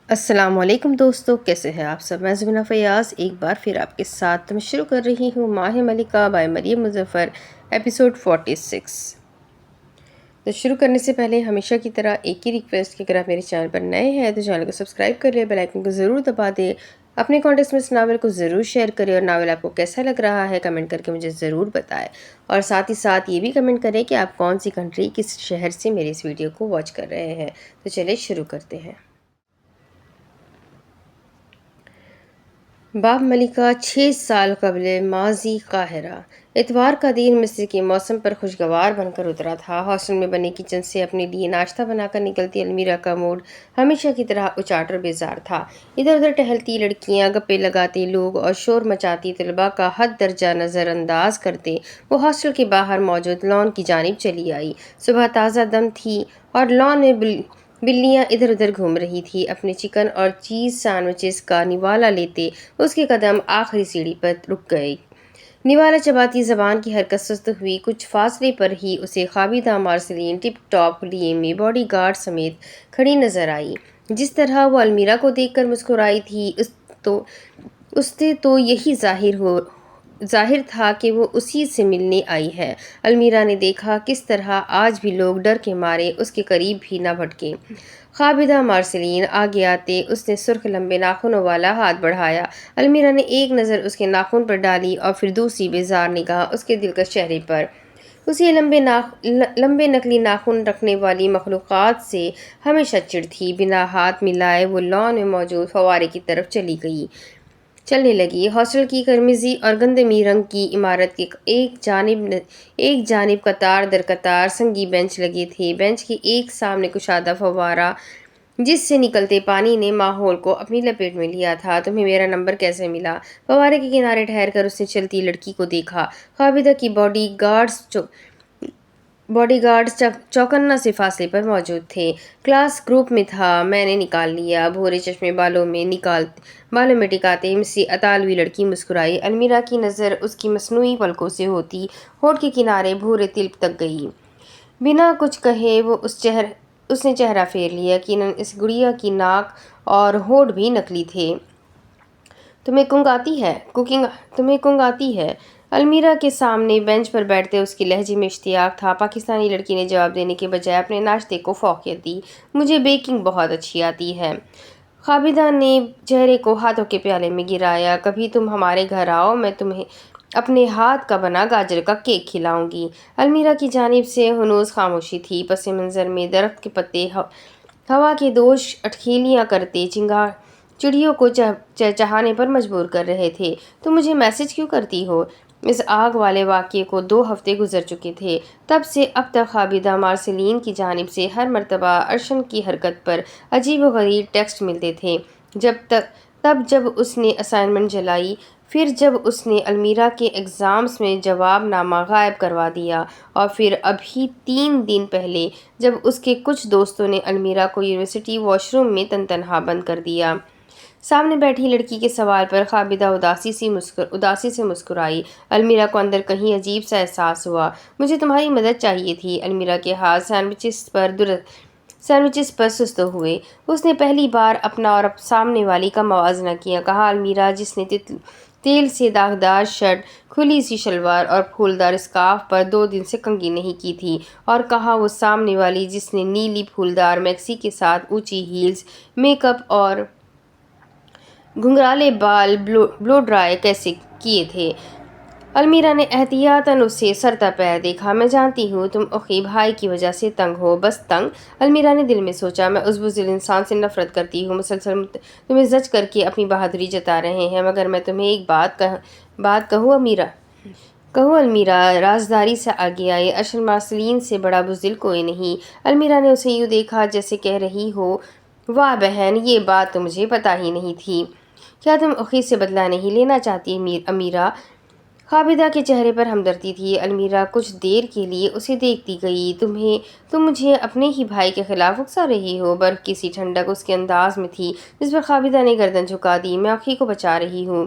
السلام علیکم دوستو، کیسے ہیں آپ سب؟ میں زبینہ فیاض ایک بار پھر آپ کے ساتھ میں شروع کر رہی ہوں ماہ ملکہ بائی مریم مظفر ایپیسوڈ 46۔ تو شروع کرنے سے پہلے ہمیشہ کی طرح ایک ہی ریکویسٹ کہ اگر آپ میرے چینل پر نئے ہیں تو چینل کو سبسکرائب کر لیں، بیل آئیکن کو ضرور دبا دیں، اپنے کانٹیکٹس میں اس ناول کو ضرور شیئر کریں اور ناول آپ کو کیسا لگ رہا ہے کمنٹ کر کے مجھے ضرور بتائیں، اور ساتھ ہی ساتھ یہ بھی کمنٹ کریں کہ آپ کون سی کنٹری کس شہر سے میری اس ویڈیو کو واچ کر رہے ہیں۔ تو چلیں شروع کرتے ہیں۔ باب ملکہ 6 سال قبل ماضی قاہرہ۔ اتوار کا دن مصر کے موسم پر خوشگوار بن کر اترا تھا۔ ہاسٹل میں بنے کچن سے اپنے لیے ناشتہ بنا کر نکلتی المیرا کا موڈ ہمیشہ کی طرح اچاٹ اور بیزار تھا۔ ادھر ادھر ٹہلتی لڑکیاں، گپے لگاتے لوگ اور شور مچاتی طلباء کا حد درجہ نظر انداز کرتے وہ ہاسٹل کے باہر موجود لان کی جانب چلی آئی۔ صبح تازہ دم تھی اور لان میں بلیاں ادھر ادھر گھوم رہی تھی۔ اپنے چکن اور چیز سینڈوچز کا نوالا لیتے اس کے قدم آخری سیڑھی پر رک گئے۔ نوالا چباتی زبان کی حرکت سست ہوئی۔ کچھ فاصلے پر ہی اسے خوابیدہ مارسلین ٹپ ٹاپ لیے میں باڈی گارڈ سمیت کھڑی نظر آئی۔ جس طرح وہ المیرا کو دیکھ کر مسکرائی تھی اس سے تو یہی ظاہر تھا کہ وہ اسی سے ملنے آئی ہے۔ المیرا نے دیکھا کس طرح آج بھی لوگ ڈر کے مارے اس کے قریب بھی نہ بھٹکے۔ خوابیدہ مارسلین آگے آتے اس نے سرخ لمبے ناخنوں والا ہاتھ بڑھایا۔ المیرا نے ایک نظر اس کے ناخن پر ڈالی اور پھر دوسری بیزار نگاہ اس کے دلکش چہرے پر۔ اسے لمبے نکلی ناخن رکھنے والی مخلوقات سے ہمیشہ چڑ تھی۔ بنا ہاتھ ملائے وہ لان میں موجود فوارے کی طرف چلنے لگی۔ ہاسٹل کی کرمزی اور گندمی رنگ کی عمارت کے ایک جانب قطار در قطار سنگی بینچ لگے تھے۔ بینچ کے ایک سامنے کشادہ فوارہ جس سے نکلتے پانی نے ماحول کو اپنی لپیٹ میں لیا تھا۔ تمہیں میرا نمبر کیسے ملا؟ فوارے کے کنارے ٹھہر کر اس نے چلتی لڑکی کو دیکھا۔ خوابیدہ کی باڈی گارڈز چوکنا سے فاصلے پر موجود تھے۔ کلاس گروپ میں تھا، میں نے نکال لیا۔ بھورے چشمے بالوں میں ٹکاتے مصری اطالوی لڑکی مسکرائی۔ المیرا کی نظر اس کی مصنوعی پلکوں سے ہوتی ہونٹ کے کنارے بھورے تل تک گئی۔ بنا کچھ کہے اس نے چہرہ پھیر لیا۔ یقیناً اس گڑیا کی ناک اور ہونٹ بھی نکلی تھے۔ تمہیں کنگ آتی ہے؟ المیرا کے سامنے بینچ پر بیٹھتے اس کے لہجے میں اشتیاق تھا۔ پاکستانی لڑکی نے جواب دینے کے بجائے اپنے ناشتے کو فوقیت دی۔ مجھے بیکنگ بہت اچھی آتی ہے۔ خوابیدہ نے چہرے کو ہاتھوں کے پیالے میں گرایا۔ کبھی تم ہمارے گھر آؤ، میں تمہیں اپنے ہاتھ کا بنا گاجر کا کیک کھلاؤں گی۔ المیرا کی جانب سے ہنوز خاموشی تھی۔ پس منظر میں درخت کے پتے ہوا کے دوش اٹکھیلیاں کرتے چڑیوں کو چہچہانے پر مجبور کر رہے تھے۔ تم مجھے میسج کیوں کرتی ہو؟ اس آگ والے واقعے کو 2 ہفتے گزر چکے تھے۔ تب سے اب تک خوابیدہ مارسلین کی جانب سے ہر مرتبہ ارشن کی حرکت پر عجیب و غریب ٹیکسٹ ملتے تھے۔ جب اس نے اسائنمنٹ جلائی، پھر جب اس نے المیرا کے ایگزامز میں جواب نامہ غائب کروا دیا، اور پھر ابھی 3 دن پہلے جب اس کے کچھ دوستوں نے المیرا کو یونیورسٹی واش روم میں تنہا بند کر دیا۔ سامنے بیٹھی لڑکی کے سوال پر خوابیدہ اداسی سے مسکرائی۔ المیرا کو اندر کہیں عجیب سا احساس ہوا۔ مجھے تمہاری مدد چاہیے تھی۔ المیرا کے ہاتھ سینڈوچز پر سست ہوئے۔ اس نے پہلی بار اپنا اور سامنے والی کا موازنہ کیا۔ کہا المیرا جس نے تیل سے داغدار شرٹ، کھلی سی شلوار اور پھولدار اسکارف پر 2 دن سے کنگھی نہیں کی تھی، اور کہا وہ سامنے والی جس نے نیلی پھولدار میکسی کے ساتھ اونچی ہیلز، میک اپ اور گھنگرالے بال بلو ڈرائی کیسے کیے تھے۔ المیرا نے احتیاطاً اسے سرتا پیر دیکھا۔ میں جانتی ہوں تم اخی بھائی کی وجہ سے تنگ ہو، بس تنگ؟ المیرا نے دل میں سوچا، میں اس بزدل انسان سے نفرت کرتی ہوں، مسلسل تمہیں زج کر کے اپنی بہادری جتا رہے ہیں، مگر میں تمہیں ایک بات کہوں المیرا رازداری سے آگے آئے، ارشن مارسلین سے بڑا بزدل کوئی نہیں۔ المیرا نے اسے یوں دیکھا جیسے کہہ رہی ہو، واہ بہن، یہ بات تو مجھے پتہ ہی نہیں تھی۔ کیا تم اخی سے بدلہ نہیں لینا چاہتی امیرا؟ خوابیدہ کے چہرے پر ہمدردی تھی۔ المیرا کچھ دیر کے لیے اسے دیکھتی گئی۔ تم مجھے اپنے ہی بھائی کے خلاف اکسا رہی ہو؟ برف کی سی ٹھنڈک اس کے انداز میں تھی جس پر خوابیدہ نے گردن جھکا دی۔ میں اخی کو بچا رہی ہوں،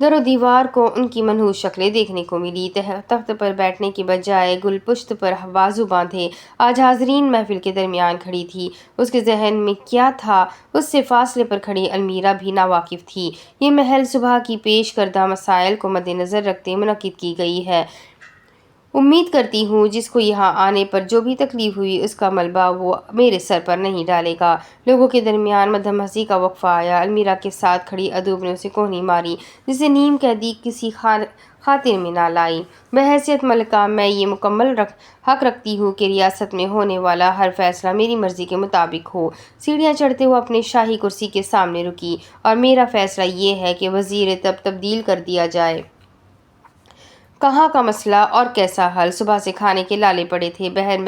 در و دیوار کو ان کی منحوس شکلیں دیکھنے کو ملی۔ تخت پر بیٹھنے کی بجائے گل پشت پر بازو باندھے آج حاضرین محفل کے درمیان کھڑی تھی۔ اس کے ذہن میں کیا تھا اس سے فاصلے پر کھڑی المیرا بھی ناواقف تھی۔ یہ محل صبح کی پیش کردہ مسائل کو مد نظر رکھتے منعقد کی گئی ہے۔ امید کرتی ہوں جس کو یہاں آنے پر جو بھی تکلیف ہوئی اس کا ملبہ وہ میرے سر پر نہیں ڈالے گا۔ لوگوں کے درمیان مدھم ہنسی کا وقفہ آیا۔ المیرا کے ساتھ کھڑی ادوب نے اسے کوہنی ماری جسے نیم قیدی کسی خاطر میں نہ لائی۔ بحیثیت ملکہ میں یہ مکمل حق رکھتی ہوں کہ ریاست میں ہونے والا ہر فیصلہ میری مرضی کے مطابق ہو۔ سیڑھیاں چڑھتے ہوئے اپنے شاہی کرسی کے سامنے رکی۔ اور میرا فیصلہ یہ ہے کہ وزیر تبدیل کر دیا جائے۔ کہاں کا مسئلہ اور کیسا حل؟ صبح سے کھانے کے لالے پڑے تھے۔ بہن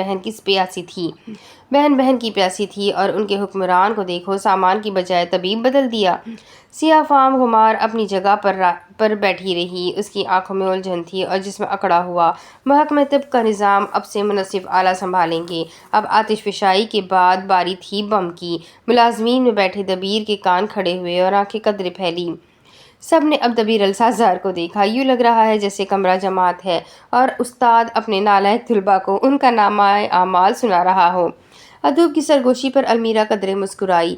بہن کی پیاسی تھی اور ان کے حکمران کو دیکھو، سامان کی بجائے طبیب بدل دیا۔ سیاہ فام غمار اپنی جگہ پر بیٹھی رہی۔ اس کی آنکھوں میں الجھن تھی اور جسم اکڑا ہوا۔ محکمہ طب کا نظام اب سے منصف آلہ سنبھالیں گے۔ اب آتش فشائی کے بعد باری تھی بم کی۔ ملازمین میں بیٹھے دبیر کے کان کھڑے ہوئے اور آنکھیں قدرے پھیلی۔ سب نے اب دبیر السازار کو دیکھا۔ یوں لگ رہا ہے جیسے کمرہ جماعت ہے اور استاد اپنے نالائق طلباء کو ان کا نامہ اعمال سنا رہا ہو۔ ادوب کی سرگوشی پر المیرا قدرے مسکرائی۔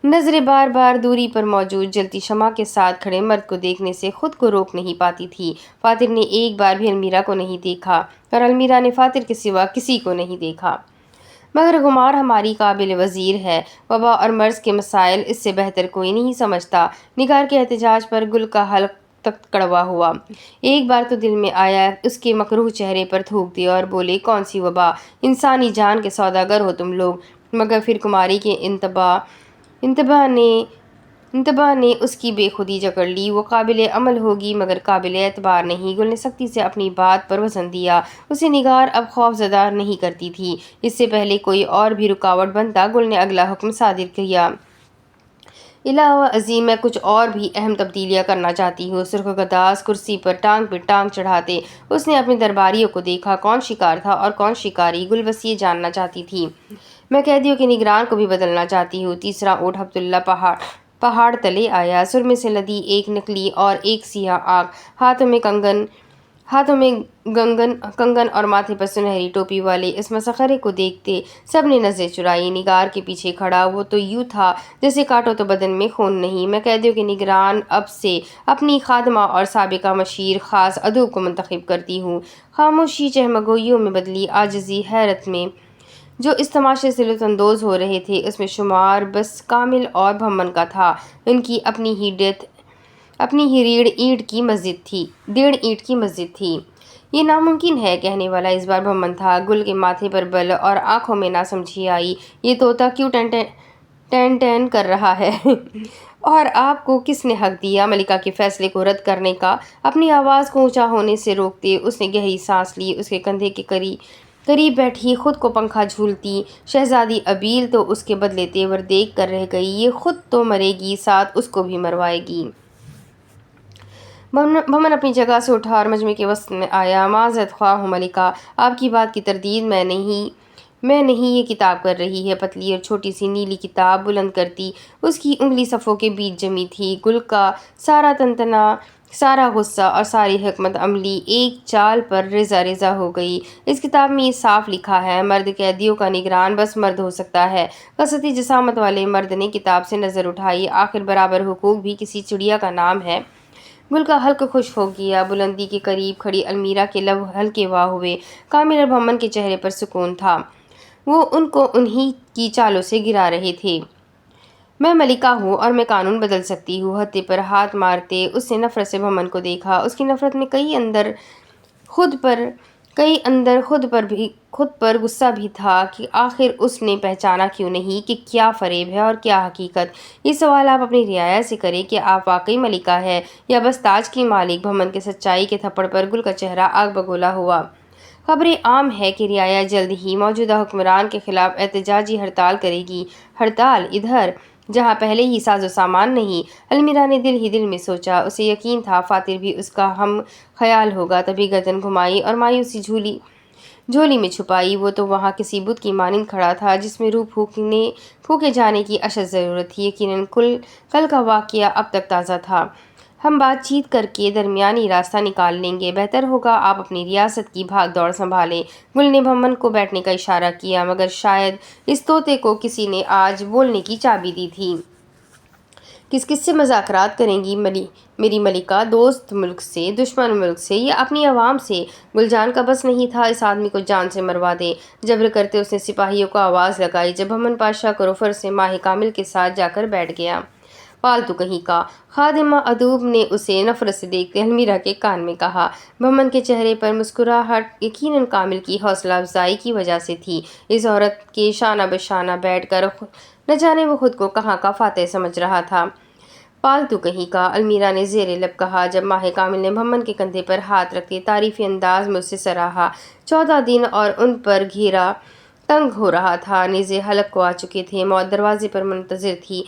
نظریں بار بار دوری پر موجود جلتی شمع کے ساتھ کھڑے مرد کو دیکھنے سے خود کو روک نہیں پاتی تھی۔ فاتر نے ایک بار بھی المیرا کو نہیں دیکھا اور المیرا نے فاتر کے سوا کسی کو نہیں دیکھا۔ مگر غمار ہماری قابل وزیر ہے۔ وبا اور مرض کے مسائل اس سے بہتر کوئی نہیں سمجھتا۔ نگار کے احتجاج پر گل کا حلق تک کڑوا ہوا۔ ایک بار تو دل میں آیا اس کے مکروہ چہرے پر تھوک دے اور بولے، کون سی وبا؟ انسانی جان کے سوداگر ہو تم لوگ۔ مگر پھر کماری کے انتباہ نے اس کی بے خودی جکڑ لی۔ وہ قابل عمل ہوگی مگر قابل اعتبار نہیں۔ گل نے سختی سے اپنی بات پر وزن دیا۔ اسے نگار اب خوف زدہ نہیں کرتی تھی۔ اس سے پہلے کوئی اور بھی رکاوٹ بنتا گل نے اگلا حکم صادر کیا۔ علاوہ ازیں میں کچھ اور بھی اہم تبدیلیاں کرنا چاہتی ہوں۔ سرخ گداز کرسی پر ٹانگ پہ ٹانگ چڑھاتے اس نے اپنے درباریوں کو دیکھا۔ کون شکار تھا اور کون شکاری؟ گل بس یہ جاننا چاہتی تھی۔ میں قیدیوں کے نگران کو بھی بدلنا چاہتی ہوں۔ تیسرا اونٹ عبداللہ پہاڑ تلے آیا۔ سرمے سے لدی ایک نکلی اور ایک سیاہ آنکھ، ہاتھوں میں کنگن اور ماتھے پر سنہری ٹوپی والے اس مسخرے کو دیکھتے سب نے نظریں چرائیں۔ نگار کے پیچھے کھڑا وہ تو یوں تھا جیسے کاٹو تو بدن میں خون نہیں۔ میں قیدیوں کے نگران اب سے اپنی خادمہ اور سابقہ مشیر خاص ادوب کو منتخب کرتی ہوں۔ خاموشی چہمگوئیوں میں بدلی عاجزی حیرت میں۔ جو اس تماشے سے لطف اندوز ہو رہے تھے اس میں شمار بس کامل اور بھمن کا تھا۔ ان کی اپنی ہی ڈیڑھ اینٹ کی مسجد تھی۔ یہ ناممکن ہے کہنے والا اس بار بھمن تھا۔ گل کے ماتھے پر بل اور آنکھوں میں ناسمجھی آئی۔ یہ طوطا کیوں ٹین کر رہا ہے؟ اور آپ کو کس نے حق دیا ملکہ کے فیصلے کو رد کرنے کا؟ اپنی آواز کو اونچا ہونے سے روکتے اس نے گہری سانس لی۔ اس کے کندھے کے قریب بیٹھی خود کو پنکھا جھولتی شہزادی ابیل تو اس کے بدلے تیور دیکھ کر رہ گئی۔ یہ خود تو مرے گی ساتھ اس کو بھی مروائے گی۔ بھمن اپنی جگہ سے اٹھا اور مجمع کے وسط میں آیا۔ معذرت خواہ ہوں ملکہ، آپ کی بات کی تردید میں نہیں یہ کتاب کر رہی ہے۔ پتلی اور چھوٹی سی نیلی کتاب بلند کرتی اس کی انگلی صفوں کے بیچ جمی تھی۔ گل کا سارا تنتنا، سارا غصہ اور ساری حکمت عملی ایک چال پر ریزہ ہو گئی۔ اس کتاب میں یہ صاف لکھا ہے، مرد قیدیوں کا نگران بس مرد ہو سکتا ہے۔ قسطی جسامت والے مرد نے کتاب سے نظر اٹھائی۔ آخر برابر حقوق بھی کسی چڑیا کا نام ہے؟ گل کا حلق خشک ہو گیا۔ بلندی کے قریب کھڑی المیرا کے لب ہلکے وا ہوئے۔ کامل اور بھمن کے چہرے پر سکون تھا۔ وہ ان کو انہی کی چالوں سے گرا رہے تھے۔ میں ملکہ ہوں اور میں قانون بدل سکتی ہوں۔ ہتھے پر ہاتھ مارتے اس نے نفرت سے بھمن کو دیکھا۔ اس کی نفرت میں کئی اندر خود پر غصہ بھی تھا کہ آخر اس نے پہچانا کیوں نہیں کہ کیا فریب ہے اور کیا حقیقت۔ یہ سوال آپ اپنی رعایا سے کریں کہ آپ واقعی ملکہ ہے یا بس تاج کی مالک۔ بھمن کے سچائی کے تھپڑ پر گل کا چہرہ آگ بگولا ہوا۔ خبر عام ہے کہ رعایا جلد ہی موجودہ حکمران کے خلاف احتجاجی ہڑتال کرے گی۔ ہڑتال ادھر جہاں پہلے ہی ساز و سامان نہیں۔ المیرا نے دل ہی دل میں سوچا۔ اسے یقین تھا فاتر بھی اس کا ہم خیال ہوگا۔ تبھی گردن گھمائی اور مایوسی جھولی میں چھپائی۔ وہ تو وہاں کسی بت کی مانند کھڑا تھا جس میں روح پھونکے جانے کی اشد ضرورت تھی۔ یقیناً کل کا واقعہ اب تک تازہ تھا۔ ہم بات چیت کر کے درمیانی راستہ نکال لیں گے، بہتر ہوگا آپ اپنی ریاست کی بھاگ دوڑ سنبھالیں۔ گل نے بھمن کو بیٹھنے کا اشارہ کیا، مگر شاید اس طوطے کو کسی نے آج بولنے کی چابی دی تھی۔ کس سے مذاکرات کریں گی میری ملکہ؟ دوست ملک سے، دشمن ملک سے یا اپنی عوام سے؟ گل جان کا بس نہیں تھا اس آدمی کو جان سے مروا دے۔ جبر کرتے اس نے سپاہیوں کو آواز لگائی جب بھمن پاشا کروفر سے ماہ کامل کے ساتھ جا کر بیٹھ گیا۔ پالتو کہیں کا! خادمہ ادوب نے اسے نفرت سے دیکھتے المیرا کے کان میں کہا۔ بھمن کے چہرے پر مسکراہٹ یقیناً کامل کی حوصلہ افزائی کی وجہ سے تھی۔ اس عورت کے شانہ بشانہ بیٹھ کر نہ جانے وہ خود کو کہاں کا فاتح سمجھ رہا تھا۔ پالتو کہیں کا! المیرا نے زیر لب کہا جب ماہ کامل نے بھمن کے کندھے پر ہاتھ رکھتے تعریفی انداز میں اسے سراہا۔ 14 دن اور ان پر گھیرا تنگ ہو رہا تھا، نیزے حلق کو آ چکے تھے، موت دروازے پر منتظر تھی۔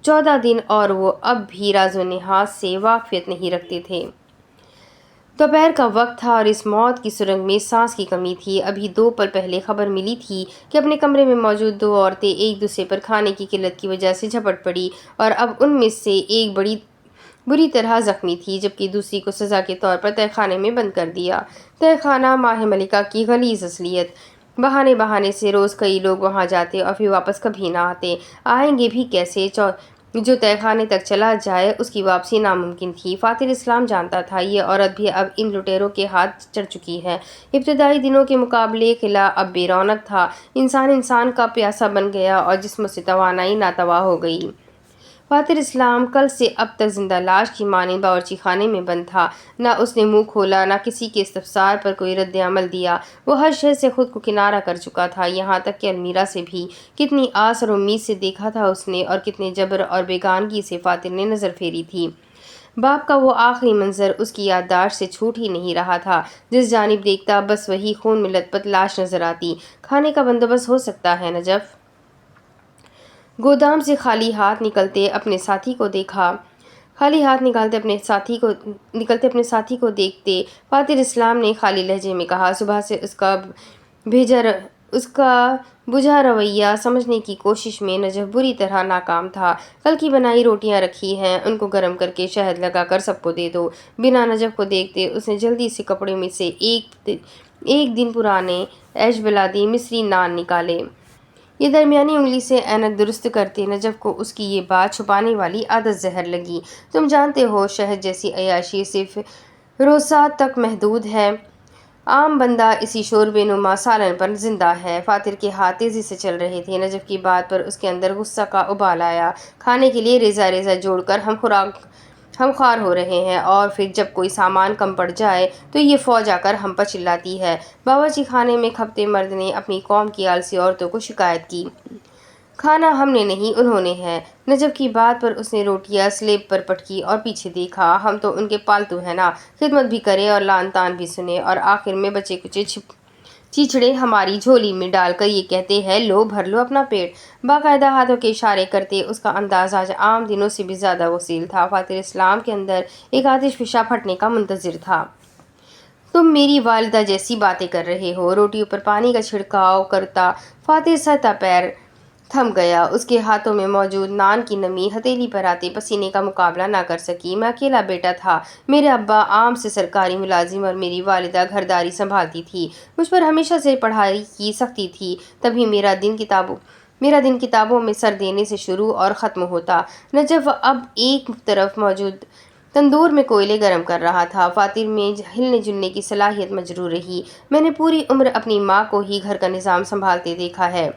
14 دن اور وہ اب بھی راز و نیاز سے واقفیت نہیں رکھتے تھے۔ دوپہر کا وقت تھا اور اس موت کی سرنگ میں سانس کی کمی تھی۔ ابھی 2 پل پہلے خبر ملی تھی کہ اپنے کمرے میں موجود 2 عورتیں ایک دوسرے پر کھانے کی قلت کی وجہ سے جھپٹ پڑی اور اب ان میں سے ایک بری طرح زخمی تھی جبکہ دوسری کو سزا کے طور پر تہہ خانے میں بند کر دیا۔ تہہ خانہ ماہ ملکہ کی غلیظ اصلیت۔ بہانے سے روز کئی لوگ وہاں جاتے اور پھر واپس کبھی نہ آتے۔ آئیں گے بھی کیسے؟ جو تہہ خانے تک چلا جائے اس کی واپسی ناممکن تھی۔ فاتح اسلام جانتا تھا یہ عورت بھی اب ان لٹیروں کے ہاتھ چڑھ چکی ہے۔ ابتدائی دنوں کے مقابلے قلعہ اب بے رونق تھا۔ انسان کا پیاسا بن گیا اور جسم سے توانائی ناتواں ہو گئی۔ فاتح اسلام کل سے اب تک زندہ لاش کی مانند باورچی خانے میں بند تھا۔ نہ اس نے منہ کھولا، نہ کسی کے استفسار پر کوئی رد عمل دیا۔ وہ ہر شے سے خود کو کنارہ کر چکا تھا، یہاں تک کہ المیرا سے بھی۔ کتنی آس اور امید سے دیکھا تھا اس نے اور کتنے جبر اور بیگانگی سے فاتح نے نظر پھیری تھی۔ باپ کا وہ آخری منظر اس کی یادداشت سے چھوٹ ہی نہیں رہا تھا۔ جس جانب دیکھتا بس وہی خون میں لت پت لاش نظر آتی۔ کھانے کا بندوبست ہو سکتا ہے نجف؟ گودام سے خالی ہاتھ نکلتے اپنے ساتھی کو دیکھتے فاتح اسلام نے خالی لہجے میں کہا۔ صبح سے اس کا بجھا رویہ سمجھنے کی کوشش میں نجف بری طرح ناکام تھا۔ کل کی بنائی روٹیاں رکھی ہیں، ان کو گرم کر کے شہد لگا کر سب کو دے دو۔ بنا نجف کو دیکھتے اس نے جلدی سے کپڑے میں سے ایک دن پرانے ایش بلادی مصری نان نکالے۔ یہ درمیانی انگلی سے اینک درست کرتے نجف کو اس کی یہ بات چھپانے والی عادت زہر لگی۔ تم جانتے ہو شہد جیسی عیاشی صرف روسات تک محدود ہے، عام بندہ اسی شوربے نما سالن پر زندہ ہے۔ فاتح کے ہاتھ تیزی سے چل رہے تھے۔ نجف کی بات پر اس کے اندر غصہ کا ابال آیا۔ کھانے کے لیے ریزہ جوڑ کر ہم خوار ہو رہے ہیں اور پھر جب کوئی سامان کم پڑ جائے تو یہ فوج آ کر ہم پر چلاتی ہے۔ باورچی خانے میں کھپتے مرد نے اپنی قوم کی آلسی عورتوں کو شکایت کی۔ کھانا ہم نے نہیں انہوں نے ہے۔ نجف کی بات پر اس نے روٹیاں سلیب پر پٹکی اور پیچھے دیکھا۔ ہم تو ان کے پالتو ہیں نا، خدمت بھی کریں اور لان تان بھی سنیں اور آخر میں بچے کچے چیچڑے ہماری جھولی میں ڈال کر یہ کہتے ہیں لو بھر لو اپنا پیٹ۔ باقاعدہ ہاتھوں کے اشارے کرتے اس کا انداز آج عام دنوں سے بھی زیادہ غسیل تھا۔ فاتح اسلام کے اندر ایک آتش فشاں پھٹنے کا منتظر تھا۔ تم میری والدہ جیسی باتیں کر رہے ہو۔ روٹیوں پر پانی کا چھڑکاؤ کرتا فاتح سہتا پیر تھم گیا۔ اس کے ہاتھوں میں موجود نان کی نمی ہتھیلی پر آتے پسینے کا مقابلہ نہ کر سکی۔ میں اکیلا بیٹا تھا، میرے ابا عام سے سرکاری ملازم اور میری والدہ گھرداری سنبھالتی تھی۔ مجھ پر ہمیشہ سے پڑھائی کی سختی تھی، تبھی میرا دن کتابوں میں سر دینے سے شروع اور ختم ہوتا۔ نجف اب ایک طرف موجود تندور میں کوئلے گرم کر رہا تھا۔ فاتح میں ہلنے جلنے کی صلاحیت مجروح رہی۔ میں نے پوری عمر اپنی ماں کو ہی گھر کا نظام سنبھالتے دیکھا ہے۔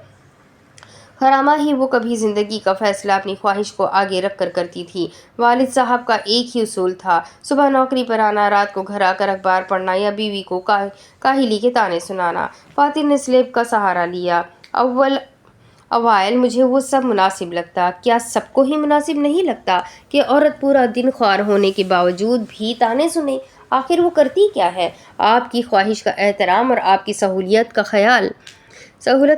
خرامہ ہی وہ کبھی زندگی کا فیصلہ اپنی خواہش کو آگے رکھ کر کرتی تھی۔ والد صاحب کا ایک ہی اصول تھا، صبح نوکری پر آنا، رات کو گھر آ کر اخبار پڑھنا یا بیوی کو کاہلی کے طعنے سنانا۔ فاتح نے سلیب کا سہارا لیا۔ اوائل مجھے وہ سب مناسب لگتا، کیا سب کو ہی مناسب نہیں لگتا کہ عورت پورا دن خوار ہونے کے باوجود بھی طعنے سنے؟ آخر وہ کرتی کیا ہے؟ آپ کی خواہش کا احترام اور آپ کی سہولت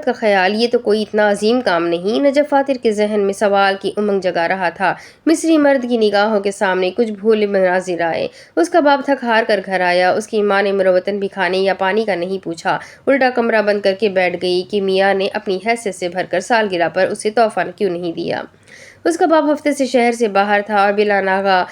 کا خیال، یہ تو کوئی اتنا عظیم کام نہیں۔ نجف فاتح کے ذہن میں سوال کی امنگ جگا رہا تھا۔ مصری مرد کی نگاہوں کے سامنے کچھ بھولے مناظر آئے۔ اس کا باپ تھک ہار کر گھر آیا۔ اس کی ماں نے مروتاً بھی کھانے یا پانی کا نہیں پوچھا، الٹا کمرہ بند کر کے بیٹھ گئی کہ میاں نے اپنی حیثیت سے بھر کر سالگرہ پر اسے تحفہ کیوں نہیں دیا۔ اس کا باپ ہفتے سے شہر سے باہر تھا اور بلا ناغہ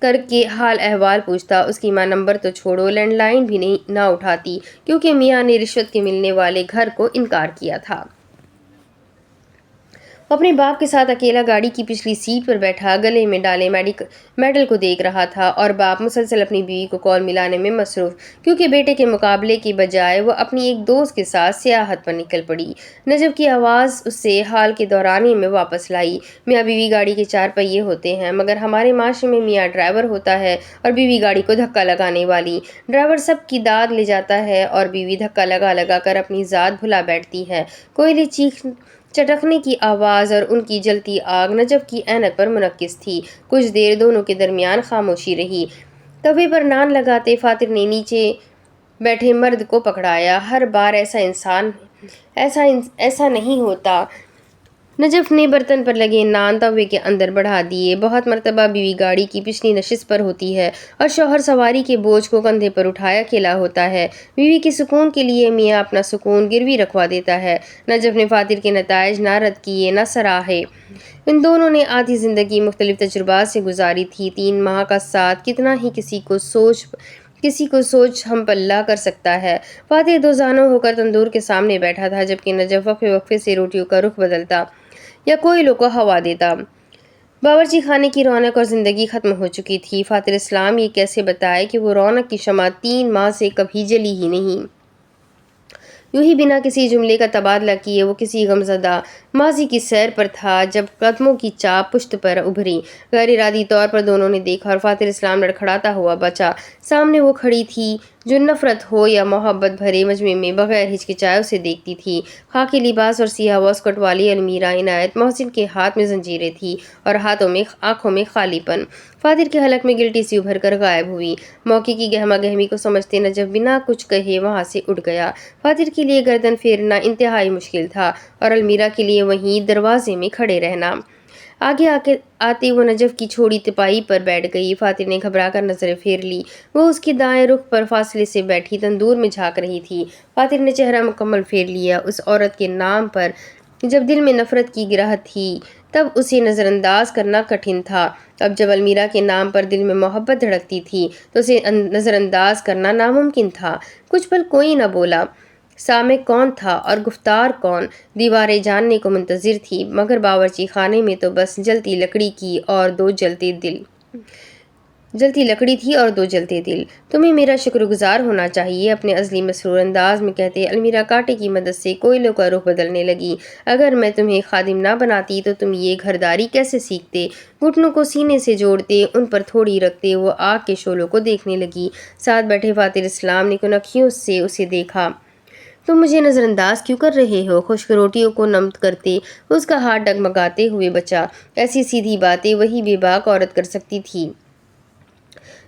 کر کے حال احوال پوچھتا۔ اس کی ماں نمبر تو چھوڑو، لینڈ لائن بھی نہ اٹھاتی، کیونکہ میاں نے رشوت کے ملنے والے گھر کو انکار کیا تھا۔ وہ اپنے باپ کے ساتھ اکیلا گاڑی کی پچھلی سیٹ پر بیٹھا گلے میں ڈالے میڈل کو دیکھ رہا تھا، اور باپ مسلسل اپنی بیوی کو کال ملانے میں مصروف، کیونکہ بیٹے کے مقابلے کی بجائے وہ اپنی ایک دوست کے ساتھ سیاحت پر نکل پڑی۔ نجف کی آواز اسے حال کے دورانیے میں واپس لائی۔ میاں بیوی گاڑی کے 4 پہیے ہوتے ہیں، مگر ہمارے معاشرے میں میاں ڈرائیور ہوتا ہے اور بیوی گاڑی کو دھکا لگانے والی۔ ڈرائیور سب کی داد لے جاتا ہے اور بیوی دھکا لگا لگا کر اپنی ذات بھلا بیٹھتی ہے۔ کوئلے چٹکنے کی آواز اور ان کی جلتی آگ نجف کی عینک پر منعکس تھی۔ کچھ دیر دونوں کے درمیان خاموشی رہی۔ توے پر نان لگاتے فاتر نے نیچے بیٹھے مرد کو پکڑایا۔ ہر بار ایسا نہیں ہوتا۔ نجف نے برتن پر لگے نان توے کے اندر بڑھا دیے۔ بہت مرتبہ بیوی گاڑی کی پچھلی نشست پر ہوتی ہے اور شوہر سواری کے بوجھ کو کندھے پر اٹھائے اکیلا ہوتا ہے۔ بیوی کے سکون کے لیے میاں اپنا سکون گروی رکھوا دیتا ہے۔ نجف نے فاتر کے نتائج نہ رد کیے نہ سراہے۔ ان دونوں نے آدھی زندگی مختلف تجربات سے گزاری تھی۔ 3 ماہ کا ساتھ کتنا ہی کسی کو سوچ ہم پلہ کر سکتا ہے۔ فاتر دوزانوں ہو کر تندور کے سامنے بیٹھا تھا، جبکہ نجف وقفے وقفے سے روٹیوں کا رخ بدلتا یا کوئلوں کو ہوا دیتا۔ باورچی خانے کی رونق اور زندگی ختم ہو چکی تھی۔ فاتر اسلام یہ کیسے بتائے کہ وہ رونق کی شمع 3 ماہ سے کبھی جلی ہی نہیں۔ یوں ہی بنا کسی جملے کا تبادلہ کیے وہ کسی غمزدہ ماضی کی سیر پر تھا جب قدموں کی چاپ پشت پر ابھری۔ غیر ارادی طور پر دونوں نے دیکھا اور فاتر اسلام لڑکھڑاتا ہوا بچا۔ سامنے وہ کھڑی تھی جو نفرت ہو یا محبت بھرے مجمع میں بغیر ہچکچائے اسے دیکھتی تھی۔ خاکی لباس اور سیاہ واسکٹ والی المیرا عنایت محسن کے ہاتھ میں زنجیریں تھیں اور آنکھوں میں خالی پن۔ فاتر کے حلق میں گلٹی سی ابھر کر غائب ہوئی۔ موقع کی گہما گہمی کو سمجھتے نجف بنا کچھ کہے وہاں سے اٹھ گیا۔ فاتر کے لیے گردن پھیرنا انتہائی مشکل تھا اور المیرا کے لیے وہیں دروازے میں کھڑے رہنا۔ آگے آتے وہ نجف کی چھوڑی تپائی پر بیٹھ گئی۔ فاتر نے گھبرا کر نظریں پھیر لی۔ وہ اس کے دائیں رخ پر فاصلے سے بیٹھی تندور میں جھانک رہی تھی۔ فاتر نے چہرہ مکمل پھیر لیا۔ اس عورت کے نام پر جب دل میں نفرت کی گرہ تھی تب اسے نظر انداز کرنا کٹھن تھا۔ اب جب المیرا کے نام پر دل میں محبت دھڑکتی تھی تو اسے نظر انداز کرنا ناممکن تھا۔ کچھ پل کوئی نہ بولا۔ سامع کون تھا اور گفتار کون؟ دیواریں جاننے کو منتظر تھی، مگر باورچی خانے میں تو بس جلتی لکڑی تھی اور 2 جلتے دل۔ تمہیں میرا شکر گزار ہونا چاہیے، اپنے ازلی مسرور انداز میں کہتے المیرا کانٹے کی مدد سے کوئلوں کا رخ بدلنے لگی۔ اگر میں تمہیں خادم نہ بناتی تو تم یہ گھرداری کیسے سیکھتے؟ گھٹنوں کو سینے سے جوڑتے ان پر تھوڑی رکھتے وہ آگ کے شعلوں کو دیکھنے لگی۔ ساتھ بیٹھے فاتر اسلام نے کنکھیوں سے اسے دیکھا۔ تم مجھے نظر انداز کیوں کر رہے ہو؟ خشک روٹیوں کو نم کرتے اس کا ہاتھ ڈگمگاتے ہوئے بچا۔ ایسی سیدھی باتیں وہی بے باک عورت کر سکتی تھی۔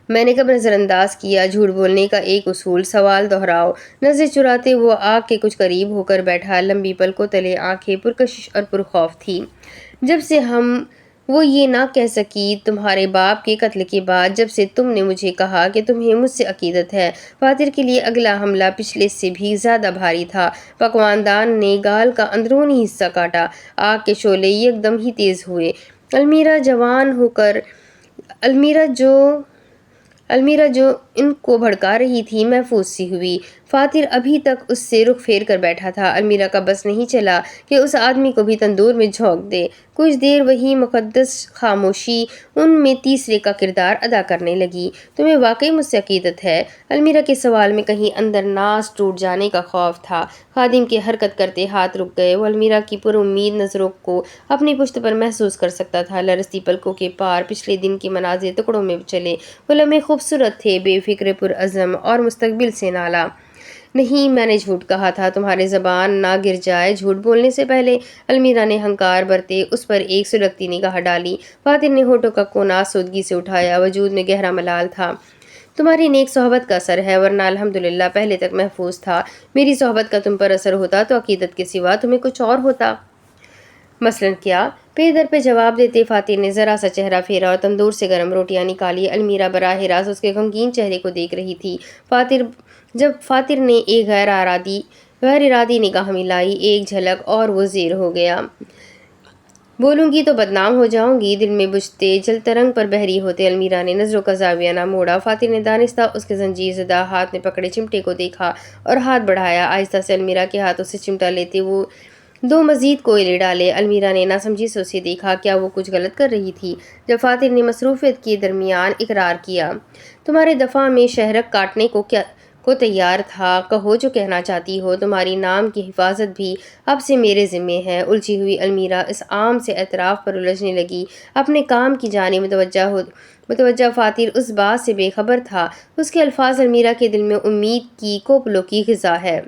میں نے کب نظر انداز کیا؟ جھوٹ بولنے کا ایک اصول، سوال دہراؤ۔ نظریں چراتے وہ آگ کے کچھ قریب ہو کر بیٹھا۔ لمبی پلکوں تلے آنکھیں پرکشش اور پرخوف تھیں۔ جب سے وہ یہ نہ کہہ سکی تمہارے باپ کے قتل کے بعد، جب سے تم نے مجھے کہا کہ تمہیں مجھ سے عقیدت ہے۔ فاتر کے لیے اگلا حملہ پچھلے سے بھی زیادہ بھاری تھا۔ پکوان دان نے گال کا اندرونی حصہ کاٹا۔ آگ کے شعلے یکدم ہی تیز ہوئے۔ المیرا جو ان کو بھڑکا رہی تھی محفوظ سی ہوئی۔ فاتر ابھی تک اس سے رخ پھیر کر بیٹھا تھا۔ المیرا کا بس نہیں چلا کہ اس آدمی کو بھی تندور میں جھونک دے۔ کچھ دیر وہی مقدس خاموشی ان میں تیسرے کا کردار ادا کرنے لگی۔ تمہیں واقعی مجھ سے عقیدت ہے؟ المیرا کے سوال میں کہیں اندر ناز ٹوٹ جانے کا خوف تھا۔ خادم کے حرکت کرتے ہاتھ رک گئے۔ وہ المیرا کی پر امید نظروں کو اپنی پشت پر محسوس کر سکتا تھا۔ لرزتی پلکوں کے پار پچھلے دن کے مناظر ٹکڑوں میں چلے۔ وہ لمحے خوبصورت تھے، بے فکر، پرعزم اور مستقبل سے نالا۔ نہیں، میں نے جھوٹ کہا تھا، تمہاری زبان نہ گر جائے۔ جھوٹ بولنے سے پہلے المیرا نے ہنکار برتے اس پر ایک سلگتی نگاہ ڈالی۔ فاتر نے ہونٹوں کا کونا آسودگی سے اٹھایا۔ وجود میں گہرا ملال تھا۔ تمہاری نیک صحبت کا اثر ہے، ورنہ الحمدللہ پہلے تک محفوظ تھا۔ میری صحبت کا تم پر اثر ہوتا تو عقیدت کے سوا تمہیں کچھ اور ہوتا۔ مثلاً کیا؟ پے در پہ جواب دیتے فاتر نے ذرا سا چہرہ پھیرا اور تندور سے گرم روٹیاں نکالی۔ المیرا براہ راست اس کے غمگین چہرے کو دیکھ رہی تھی۔ جب فاتر نے ایک غیر ارادی نگاہ ملائی، ایک جھلک اور وہ زیر ہو گیا۔ بولوں گی تو بدنام ہو جاؤں گی۔ دل میں بجھتے جل ترنگ پر بحری ہوتے المیرا نے نظروں کا زاویہ نہ موڑا۔ فاتر نے دانستہ اس کے زنجیر زدہ ہاتھ میں پکڑے چمٹے کو دیکھا اور ہاتھ بڑھایا۔ آہستہ سے المیرا کے ہاتھوں سے چمٹا لیتے وہ دو مزید کوئلے ڈالے۔ المیرا نے ناسمجھی سے اسے دیکھا، کیا وہ کچھ غلط کر رہی تھی؟ جب فاتر نے مصروفیت کے درمیان اقرار کیا، تمہارے دفاع میں شہرک کاٹنے کو تیار تھا، کہو جو کہنا چاہتی ہو، تمہاری نام کی حفاظت بھی اب سے میرے ذمے ہے۔ الجھی ہوئی المیرا اس عام سے اعتراف پر الجھنے لگی، اپنے کام کی جانب متوجہ فاتر اس بات سے بے خبر تھا۔ اس کے الفاظ المیرا کے دل میں امید کی کوپلوں کی غذا ہے۔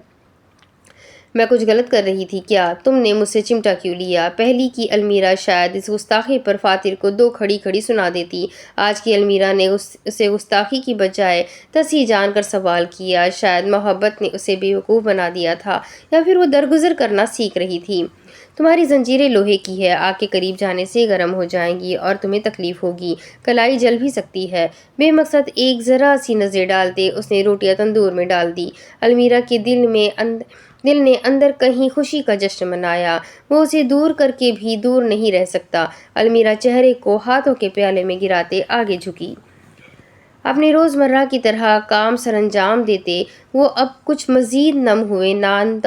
میں کچھ غلط کر رہی تھی کیا؟ تم نے مجھ سے چمٹا کیوں لیا؟ پہلی کی المیرا شاید اس گستاخی پر فاتر کو دو کھڑی کھڑی سنا دیتی۔ آج کی المیرا نے اسے گستاخی کی بجائے تصحیح جان کر سوال کیا۔ شاید محبت نے اسے بے وقوف بنا دیا تھا، یا پھر وہ درگزر کرنا سیکھ رہی تھی۔ تمہاری زنجیریں لوہے کی ہے، آگ کے قریب جانے سے گرم ہو جائیں گی اور تمہیں تکلیف ہوگی، کلائی جل بھی سکتی ہے۔ بے مقصد ایک ذرا سی نظر ڈالتے اس نے روٹیاں تندور میں ڈال دی۔ المیرا کے دل نے اندر کہیں خوشی کا جشن منایا۔ وہ اسے دور کر کے بھی دور نہیں رہ سکتا۔ المیرا چہرے کو ہاتھوں کے پیالے میں گراتے آگے جھکی۔ اپنے روزمرہ کی طرح کام سر انجام دیتے وہ اب کچھ مزید نم ہوئے نان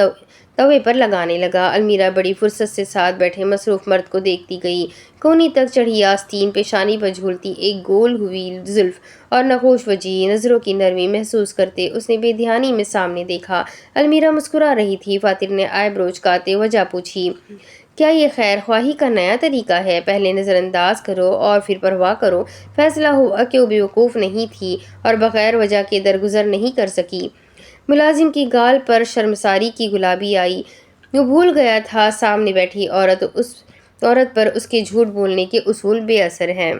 توے پر لگانے لگا۔ المیرا بڑی فرصت سے ساتھ بیٹھے مصروف مرد کو دیکھتی گئی۔ کونی تک چڑھی آستین، پیشانی پر جھولتی ایک گول ہوئی زلف اور نقوش وجہ نظروں کی نرمی محسوس کرتے اس نے بے دھیانی میں سامنے دیکھا۔ المیرا مسکرا رہی تھی۔ فاتر نے آئی برو چکاتے وجہ پوچھی، کیا یہ خیر خواہی کا نیا طریقہ ہے؟ پہلے نظر انداز کرو اور پھر پرواہ کرو۔ فیصلہ ہوا کہ وہ بے وقوف نہیں تھی اور بغیر وجہ کے درگزر نہیں کر سکی۔ ملازم کی گال پر شرمساری کی گلابی آئی۔ وہ بھول گیا تھا سامنے بیٹھی عورت پر اس کے جھوٹ بولنے کے اصول بے اثر ہیں۔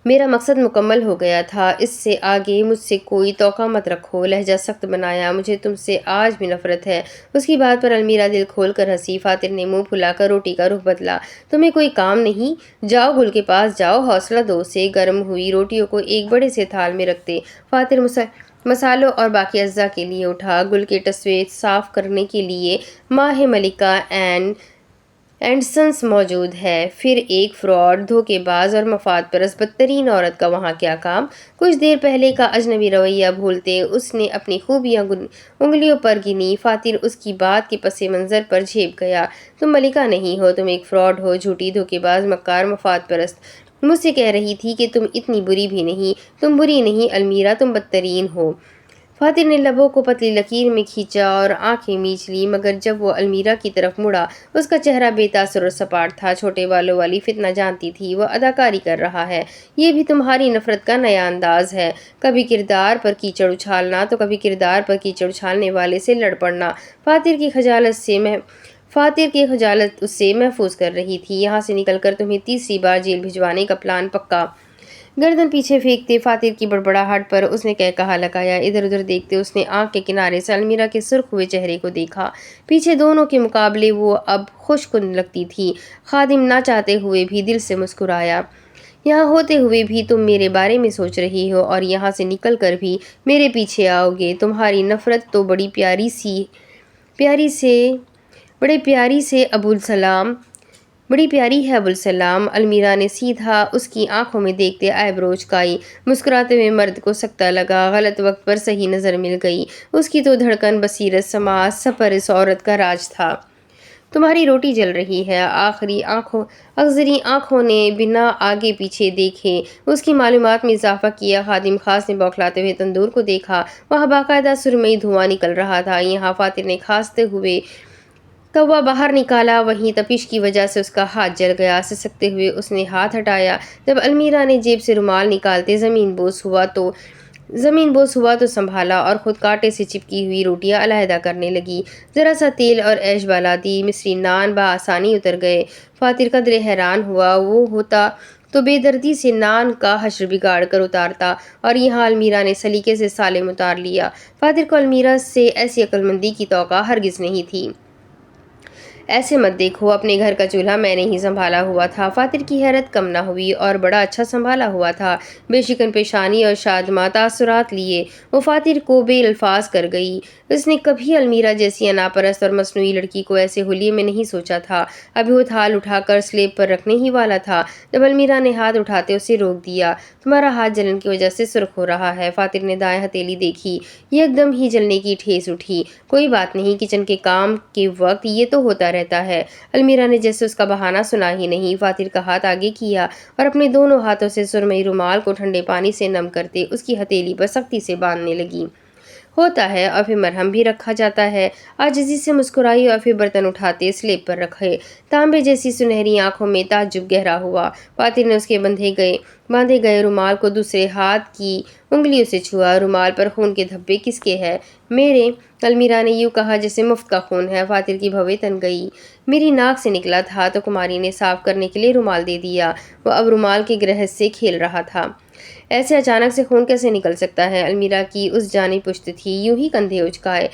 میرا مقصد مکمل ہو گیا تھا، اس سے آگے مجھ سے کوئی توقع مت رکھو۔ لہجہ سخت بنایا، مجھے تم سے آج بھی نفرت ہے۔ اس کی بات پر المیرا دل کھول کر ہنسی۔ فاتر نے منہ پھلا کر روٹی کا رخ بدلا۔ تمہیں کوئی کام نہیں؟ جاؤ گل کے پاس جاؤ، حوصلہ دو اسے۔ گرم ہوئی روٹیوں کو ایک بڑے سے تھال میں رکھتے فاتر مسالوں اور باقی اجزاء کے لیے اٹھا۔ گل کے ٹسوے صاف کرنے کے لیے ماہ ملکہ اینڈ سنس موجود ہے۔ پھر ایک فراڈ، دھوکے باز اور مفاد پرست بدترین عورت کا وہاں کیا کام؟ کچھ دیر پہلے کا اجنبی رویہ بھولتے اس نے اپنی خوبیاں انگلیوں پر گنی۔ فاتر اس کی بات کے پس منظر پر جھیپ گیا۔ تم ملکہ نہیں ہو، تم ایک فراڈ ہو، جھوٹی، دھوکے باز، مکار، مفاد پرست۔ مجھ سے کہہ رہی تھی کہ تم اتنی بری بھی نہیں۔ تم بری نہیں المیرا، تم بدترین ہو۔ فاتر نے لبوں کو پتلی لکیر میں کھینچا اور آنکھیں میچ لی، مگر جب وہ المیرا کی طرف مڑا اس کا چہرہ بے تاثر اور سپاٹ تھا۔ چھوٹے بالوں والی فتنہ جانتی تھی وہ اداکاری کر رہا ہے۔ یہ بھی تمہاری نفرت کا نیا انداز ہے، کبھی کردار پر کیچڑ اچھالنا تو کبھی کردار پر کیچڑ اچھالنے والے سے لڑ پڑنا۔ فاتر کی خجالت اس سے محفوظ کر رہی تھی۔ یہاں سے نکل کر تمہیں تیسری بار جیل بھجوانے کا پلان پکا۔ گردن پیچھے پھینکتے فاتر کی بڑبڑاہٹ پر اس نے کہا لگایا۔ ادھر ادھر دیکھتے اس نے آنکھ کے کنارے سے المیرا کے سرخ ہوئے چہرے کو دیکھا۔ پیچھے دونوں کے مقابلے وہ اب خوش کن لگتی تھی۔ خادم نہ چاہتے ہوئے بھی دل سے مسکرایا۔ یہاں ہوتے ہوئے بھی تم میرے بارے میں سوچ رہی ہو اور یہاں سے نکل کر بھی میرے پیچھے آؤ گے۔ تمہاری نفرت تو بڑے پیاری ہے ابو السلام۔ المیرا نے سیدھا اس کی آنکھوں میں دیکھتے آئی برو چکائی۔ مسکراتے ہوئے مرد کو سکتہ لگا، غلط وقت پر صحیح نظر مل گئی۔ اس کی تو دھڑکن، بصیرت، سماعت، سفر اس عورت کا راج تھا۔ تمہاری روٹی جل رہی ہے۔ اخضری آنکھوں نے بنا آگے پیچھے دیکھے اس کی معلومات میں اضافہ کیا۔ خادم خاص نے بوکھلاتے ہوئے تندور کو دیکھا، وہاں باقاعدہ سرمئی دھواں نکل رہا تھا۔ یہاں فاتر نے کھانستے ہوئے کوا باہر نکالا، وہیں تپش کی وجہ سے اس کا ہاتھ جل گیا۔ سسکتے ہوئے اس نے ہاتھ ہٹایا۔ جب المیرا نے جیب سے رومال نکالتے زمین بوس ہوا تو سنبھالا اور خود کانٹے سے چپکی ہوئی روٹیاں علیحدہ کرنے لگی۔ ذرا سا تیل اور ایش بالا دی، مصری نان بآسانی اتر گئے۔ فاتر قدرے حیران ہوا، وہ ہوتا تو بے دردی سے نان کا حشر بگاڑ کر اتارتا، اور یہاں المیرا نے سلیقے سے سالم اتار لیا۔ فاتر کو المیرا سے ایسی عقل مندی کی توقع ہرگز نہیں تھی۔ ایسے مت دیکھو، اپنے گھر کا چولہا میں نے ہی سنبھالا ہوا تھا۔ فاتر کی حیرت کم نہ ہوئی، اور بڑا اچھا سنبھالا ہوا تھا۔ بے شکن پیشانی اور شادماں تاثرات لیے وہ فاتر کو بے الفاظ کر گئی۔ اس نے کبھی المیرا جیسی اناپرست اور مصنوعی لڑکی کو ایسے حلیے میں نہیں سوچا تھا۔ ابھی وہ تھال اٹھا کر سلیب پر رکھنے ہی والا تھا جب المیرا نے ہاتھ اٹھاتے اسے روک دیا۔ تمہارا ہاتھ جلن کی وجہ سے سرخ ہو رہا ہے۔ فاتر نے دائیں ہتھیلی دیکھی، یک دم ہی جلنے کی ٹھیس اٹھی۔ کوئی بات نہیں، کچن کے کام کے وقت یہ تو ہوتا رہتا ہے۔ المیرا نے جیسے اس کا بہانہ سنا ہی نہیں، فاتر کا ہاتھ آگے کیا اور اپنے دونوں ہاتھوں سے سرمئی رومال کو ٹھنڈے پانی سے نم کرتے اس کی ہتھیلی پر سختی سے باندھنے لگی۔ ہوتا ہے، اور پھر مرہم بھی رکھا جاتا ہے۔ عاجزی سے مسکرائی اور پھر برتن اٹھاتے سلیب پر رکھے۔ تانبے جیسی سنہری آنکھوں میں تعجب گہرا ہوا۔ فاتر نے اس کے باندھے گئے رومال کو دوسرے ہاتھ کی انگلیوں سے چھوا۔ رومال پر خون کے دھبے کس کے ہیں؟ میرے، المیرا نے یوں کہا جیسے مفت کا خون ہے۔ فاتر کی بھویں تن گئی۔ میری ناک سے نکلا تھا تو کماری نے صاف کرنے کے لیے رومال دے دیا۔ وہ اب رومال کے گرہ سے کھیل رہا تھا۔ ایسے اچانک سے خون کیسے نکل سکتا ہے؟ المیرا کی اس جانب پشت تھی، یوں ہی کندھے اچکائے۔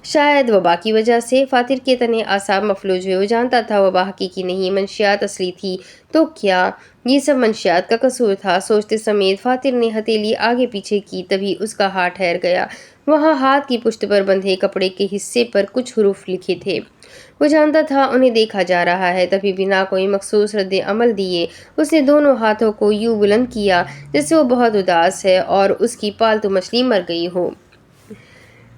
شاید وبا کی وجہ سے۔ فاتر کے تنے اعصاب مفلوج ہوئے۔ وہ جانتا تھا وبا حقیقی نہیں، منشیات اصلی تھی۔ تو کیا یہ سب منشیات کا قصور تھا؟ سوچتے سمیت فاتر نے ہتھیلی آگے پیچھے کی، تبھی اس کا ہاتھ ٹھہر گیا۔ وہاں ہاتھ کی پشت پر بندھے کپڑے کے حصے پر کچھ حروف لکھے تھے۔ وہ جانتا تھا انہیں دیکھا جا رہا ہے، تبھی بنا کوئی مخصوص رد عمل دیے اس نے دونوں ہاتھوں کو یوں بلند کیا جیسے وہ بہت اداس ہے اور اس کی پالتو مچھلی مر گئی ہو۔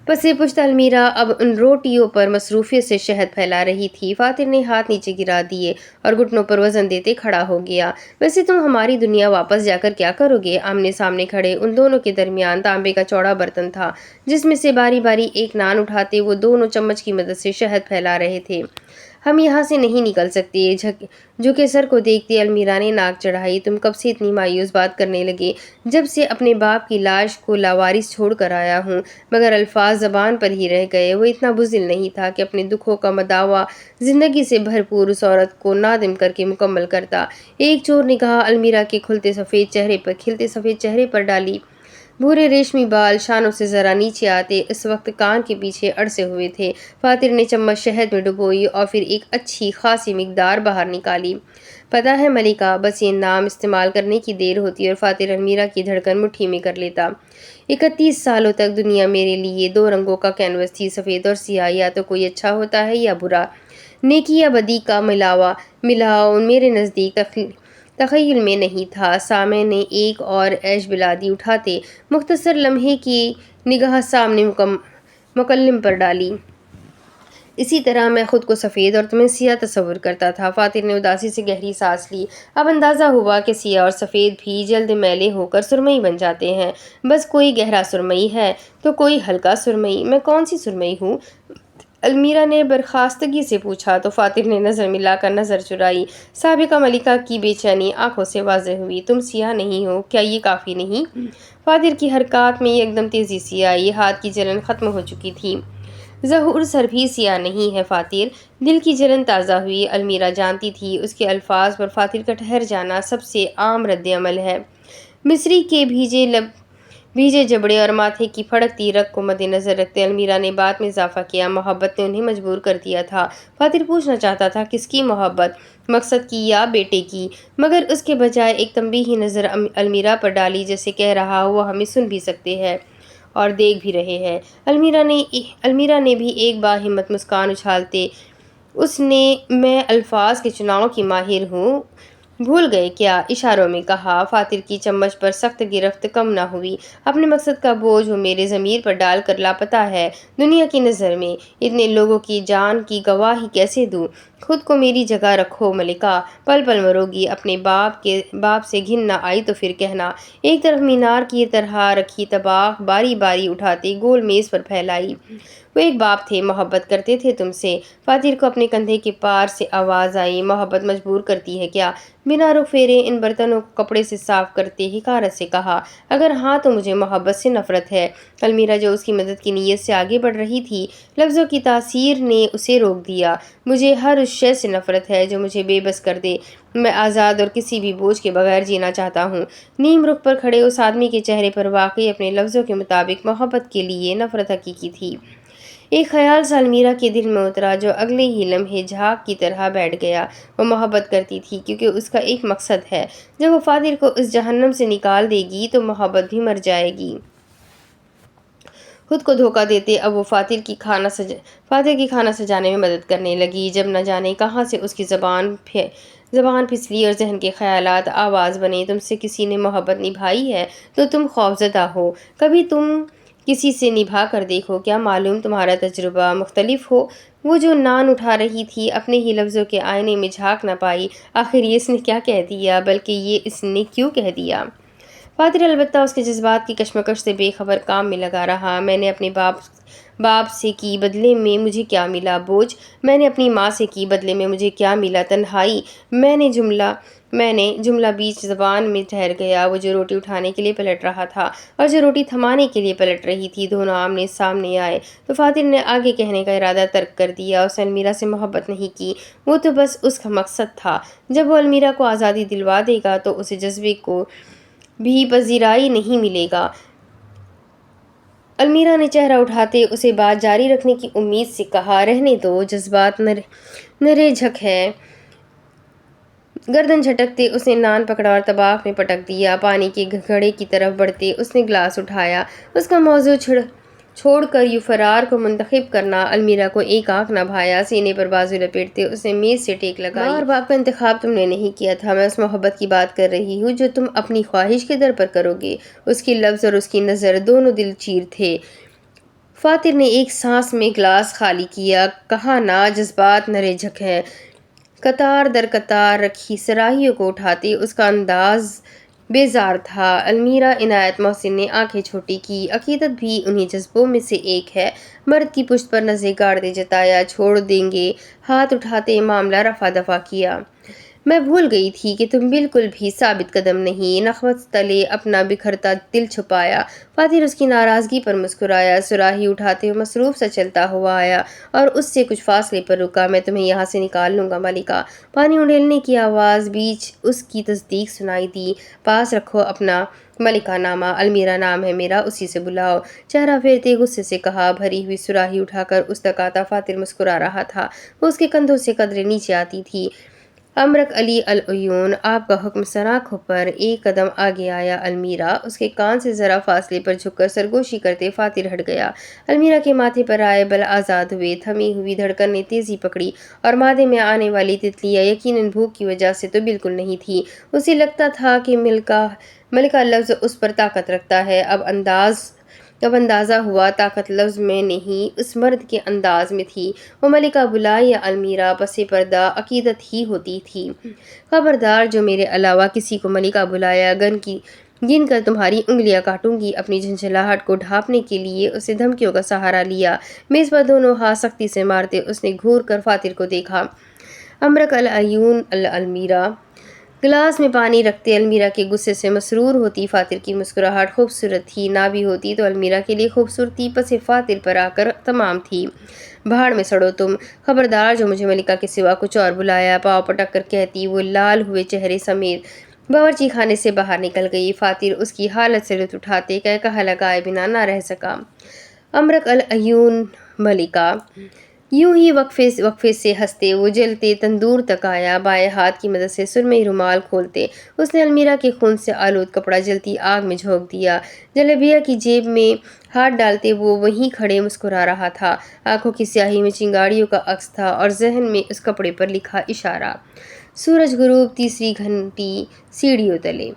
پسے پشت المیرا اب ان روٹیوں پر مصروفیت سے شہد پھیلا رہی تھی۔ فاتر نے ہاتھ نیچے گرا دیے اور گھٹنوں پر وزن دیتے کھڑا ہو گیا۔ ویسے تم ہماری دنیا واپس جا کر کیا کرو گے؟ آمنے سامنے کھڑے ان دونوں کے درمیان تانبے کا چوڑا برتن تھا جس میں سے باری باری ایک نان اٹھاتے وہ دونوں چمچ کی مدد سے شہد پھیلا رہے تھے۔ ہم یہاں سے نہیں نکل سکتے۔ جھکے سر کو دیکھتے المیرا نے ناک چڑھائی۔ تم کب سے اتنی مایوس بات کرنے لگے؟ جب سے اپنے باپ کی لاش کو لاوارث چھوڑ کر آیا ہوں۔ مگر الفاظ زبان پر ہی رہ گئے۔ وہ اتنا بزدل نہیں تھا کہ اپنے دکھوں کا مداوع زندگی سے بھرپور اس عورت کو نادم کر کے مکمل کرتا۔ ایک چور نگاہ المیرا کے کھلتے سفید چہرے پر ڈالی۔ بھورے ریشمی بال شانوں سے ذرا نیچے آتے اس وقت کان کے پیچھے اڑسے ہوئے تھے۔ فاتر نے چمچ شہد میں ڈبوئی اور پھر ایک اچھی خاصی مقدار باہر نکالی۔ پتہ ہے ملکہ، بس یہ نام استعمال کرنے کی دیر ہوتی اور فاتر المیرا کی دھڑکن مٹھی میں کر لیتا۔ 31 سالوں تک دنیا میرے لیے دو رنگوں کا کینوس تھی، سفید اور سیاہ۔ یا تو کوئی اچھا ہوتا ہے یا برا، نیکی یا بدی کا ملاؤ میرے نزدیک تخیل میں نہیں تھا۔ سامع نے ایک اور عیش بلادی اٹھاتے مختصر لمحے کی نگاہ سامنے مکلم پر ڈالی۔ اسی طرح میں خود کو سفید اور تمہیں سیاہ تصور کرتا تھا۔ فاتر نے اداسی سے گہری سانس لی۔ اب اندازہ ہوا کہ سیاہ اور سفید بھی جلد میلے ہو کر سرمئی بن جاتے ہیں۔ بس کوئی گہرا سرمئی ہے تو کوئی ہلکا سرمئی۔ میں کون سی سرمئی ہوں؟ المیرا نے برخاستگی سے پوچھا تو فاتر نے نظر ملا کر نظر چرائی۔ سابقہ ملکہ کی بے چینی آنکھوں سے واضح ہوئی۔ تم سیاہ نہیں ہو، کیا یہ کافی نہیں؟ فاتر کی حرکات میں ایک دم تیزی سی آئی۔ ہاتھ کی جلن ختم ہو چکی تھی۔ ظہور سر بھی سیاہ نہیں ہے فاتر۔ دل کی جلن تازہ ہوئی۔ المیرا جانتی تھی اس کے الفاظ پر فاتر کا ٹھہر جانا سب سے عام رد عمل ہے۔ مصری کے بھیجے جبڑے اور ماتھے کی پھڑکتی رگ کو مد نظر رکھتے المیرا نے بات میں اضافہ کیا۔ محبت نے انہیں مجبور کر دیا تھا۔ فاتر پوچھنا چاہتا تھا کس کی محبت، مقصد کی یا بیٹے کی، مگر اس کے بجائے ایک تنبیہی نظر المیرا پر ڈالی جیسے کہہ رہا ہو وہ ہمیں سن بھی سکتے ہیں اور دیکھ بھی رہے ہیں۔ المیرا نے بھی ایک باہمت مسکان اچھالتے اس نے میں الفاظ کے چناؤ کی ماہر ہوں، بھول گئے کیا؟ اشاروں میں کہا۔ فاتر کی چمچ پر سخت گرفت کم نہ ہوئی۔ اپنے مقصد کا بوجھ وہ میرے ضمیر پر ڈال کر لاپتہ ہے۔ دنیا کی نظر میں اتنے لوگوں کی جان کی گواہی کیسے دوں؟ خود کو میری جگہ رکھو ملکہ، پل پل مرو گی۔ اپنے باپ سے گھن نہ آئی تو پھر کہنا۔ ایک طرف مینار کی طرح رکھی طباخ باری باری اٹھاتے گول میز پر پھیلائی۔ وہ ایک باپ تھے، محبت کرتے تھے تم سے۔ فاتر کو اپنے کندھے کے پار سے آواز آئی۔ محبت مجبور کرتی ہے کیا؟ بنا رخ پھیرے ان برتنوں کو کپڑے سے صاف کرتے حقارت سے کہا۔ اگر ہاں تو مجھے محبت سے نفرت ہے۔ المیرا جو اس کی مدد کی نیت سے آگے بڑھ رہی تھی، لفظوں کی تاثیر نے اسے روک دیا۔ مجھے ہر اس شے سے نفرت ہے جو مجھے بے بس کر دے۔ میں آزاد اور کسی بھی بوجھ کے بغیر جینا چاہتا ہوں۔ نیم رخ پر کھڑے اس آدمی کے چہرے پر واقعی اپنے لفظوں کے مطابق محبت کے لیے نفرت حقیقی تھی۔ ایک خیال سا المیرا کے دل میں اترا جو اگلے ہی لمحے جھاگ کی طرح بیٹھ گیا۔ وہ محبت کرتی تھی کیونکہ اس کا ایک مقصد ہے۔ جب وہ فاتر کو اس جہنم سے نکال دے گی تو محبت بھی مر جائے گی۔ خود کو دھوکہ دیتے اب وہ فاتر کی کھانا سجانے میں مدد کرنے لگی۔ جب نہ جانے کہاں سے اس کی زبان پھسلی اور ذہن کے خیالات آواز بنے، تم سے کسی نے محبت نبھائی ہے تو تم خوفزدہ ہو۔ کبھی تم کسی سے نبھا کر دیکھو، کیا معلوم تمہارا تجربہ مختلف ہو۔ وہ جو نان اٹھا رہی تھی اپنے ہی لفظوں کے آئینے میں جھانک نہ پائی۔ آخر یہ اس نے کیا کہہ دیا، بلکہ یہ اس نے کیوں کہہ دیا؟ فاتر البتہ اس کے جذبات کی کشمکش سے بے خبر کام میں لگا رہا۔ میں نے اپنے باپ سے کی، بدلے میں مجھے کیا ملا؟ بوجھ۔ میں نے اپنی ماں سے کی، بدلے میں مجھے کیا ملا؟ تنہائی۔ میں نے جملہ بیچ زبان میں ٹھہر گیا۔ وہ جو روٹی اٹھانے کے لیے پلٹ رہا تھا اور جو روٹی تھمانے کے لیے پلٹ رہی تھی، دونوں آمنے سامنے آئے تو فاتر نے آگے کہنے کا ارادہ ترک کر دیا۔ اس نے المیرا سے محبت نہیں کی، وہ تو بس اس کا مقصد تھا۔ جب وہ المیرا کو آزادی دلوا دے گا تو اسے جذبے کو بھی پذیرائی نہیں ملے گا۔ المیرا نے چہرہ اٹھاتے اسے بات جاری رکھنے کی امید سے کہا، رہنے دو، جذبات نرے جھک ہے۔ گردن جھٹکتے اس نے نان پکڑا اور طباخ میں پٹک دیا۔ پانی کے گھڑے کی طرف بڑھتے اس نے گلاس اٹھایا۔ اس کا موضوع چھوڑ کر یوں فرار کو منتخب کرنا المیرا کو ایک آنکھ نہ بھایا۔ سینے پر بازو لپیٹتے اس نے میز سے ٹیک لگائی۔ ماں اور باپ کا انتخاب تم نے نہیں کیا تھا، میں اس محبت کی بات کر رہی ہوں جو تم اپنی خواہش کے در پر کرو گے۔ اس کی لفظ اور اس کی نظر دونوں دل چیر تھے۔ فاتر نے ایک سانس میں گلاس خالی کیا۔ کہا نا، جذبات نرے جھک ہے۔ قطار در قطار رکھی صراحیوں کو اٹھاتے اس کا انداز بیزار تھا۔ المیرا عنایت محسن نے آنکھیں چھوٹی کی۔ عقیدت بھی انہی جذبوں میں سے ایک ہے۔ مرد کی پشت پر نظریں گاڑتے جتایا، چھوڑ دیں گے، ہاتھ اٹھاتے معاملہ رفع دفع کیا۔ میں بھول گئی تھی کہ تم بالکل بھی ثابت قدم نہیں۔ نخوت تلے اپنا بکھرتا دل چھپایا۔ فاتر اس کی ناراضگی پر مسکرایا۔ صراحی اٹھاتے ہوئے مصروف سا چلتا ہوا آیا اور اس سے کچھ فاصلے پر رکا۔ میں تمہیں یہاں سے نکال لوں گا ملکہ۔ پانی اڑیلنے کی آواز بیچ اس کی تصدیق سنائی دی۔ پاس رکھو اپنا ملکہ نامہ، المیرا نام ہے میرا، اسی سے بلاؤ۔ چہرہ پھیرتے غصے سے کہا۔ بھری ہوئی صراحی اٹھا کر اس تک آتا فاتر مسکرا رہا تھا۔ وہ اس کے کندھوں سے قدرے نیچے آتی تھی۔ امرک علی العیون، آپ کا حکم، سر آنکھوں پر ایک قدم آگے آیا المیرا۔ اس کے کان سے ذرا فاصلے پر جھک کر سرگوشی کرتے فاتر ہٹ گیا۔ المیرا کے ماتھے پر آئے بل آزاد ہوئے۔ تھمی ہوئی دھڑکن نے تیزی پکڑی اور معدے میں آنے والی تتلیاں یقیناً بھوک کی وجہ سے تو بالکل نہیں تھی۔ اسے لگتا تھا کہ ملکہ لفظ اس پر طاقت رکھتا ہے۔ اب اندازہ ہوا طاقت لفظ میں نہیں، اس مرد کے انداز میں تھی۔ وہ ملکہ بلائے یا المیرا، پس پردہ عقیدت ہی ہوتی تھی۔ خبردار، جو میرے علاوہ کسی کو ملکہ بلایا، گن کر تمہاری انگلیاں کاٹوں گی۔ اپنی جھنجھلاہٹ کو ڈھانپنے کے لیے اس نے دھمکیوں کا سہارا لیا۔ میز پر دونوں ہاتھ سختی سے مارتے اس نے گھور کر فاتر کو دیکھا۔ امرک العیون المیرا، گلاس میں پانی رکھتے المیرا کے غصے سے مسرور ہوتی۔ فاتر کی مسکراہٹ خوبصورت تھی، نہ بھی ہوتی تو المیرا کے لیے خوبصورتی پس فاتر پر آ کر تمام تھی۔ بھاڑ میں سڑو تم! خبردار، جو مجھے ملکہ کے سوا کچھ اور بلایا، پاؤں پٹک کر کہتی وہ لال ہوئے چہرے سمیت باورچی خانے سے باہر نکل گئی۔ فاتر اس کی حالت سے لطف اٹھاتے کہا لگائے بنا نہ رہ سکا۔ امرک العیون ملکہ، یوں ہی وقفے سے ہنستے وہ جلتے تندور تک آیا۔ بائیں ہاتھ کی مدد سے سرمئی رومال کھولتے اس نے المیرا کے خون سے آلود کپڑا جلتی آگ میں جھونک دیا۔ جلابیہ کی جیب میں ہاتھ ڈالتے وہ وہیں کھڑے مسکرا رہا تھا۔ آنکھوں کی سیاہی میں چنگاریوں کا عکس تھا اور ذہن میں اس کپڑے پر لکھا اشارہ۔ سورج غروب، تیسری گھنٹی، سیڑھیوں تلے۔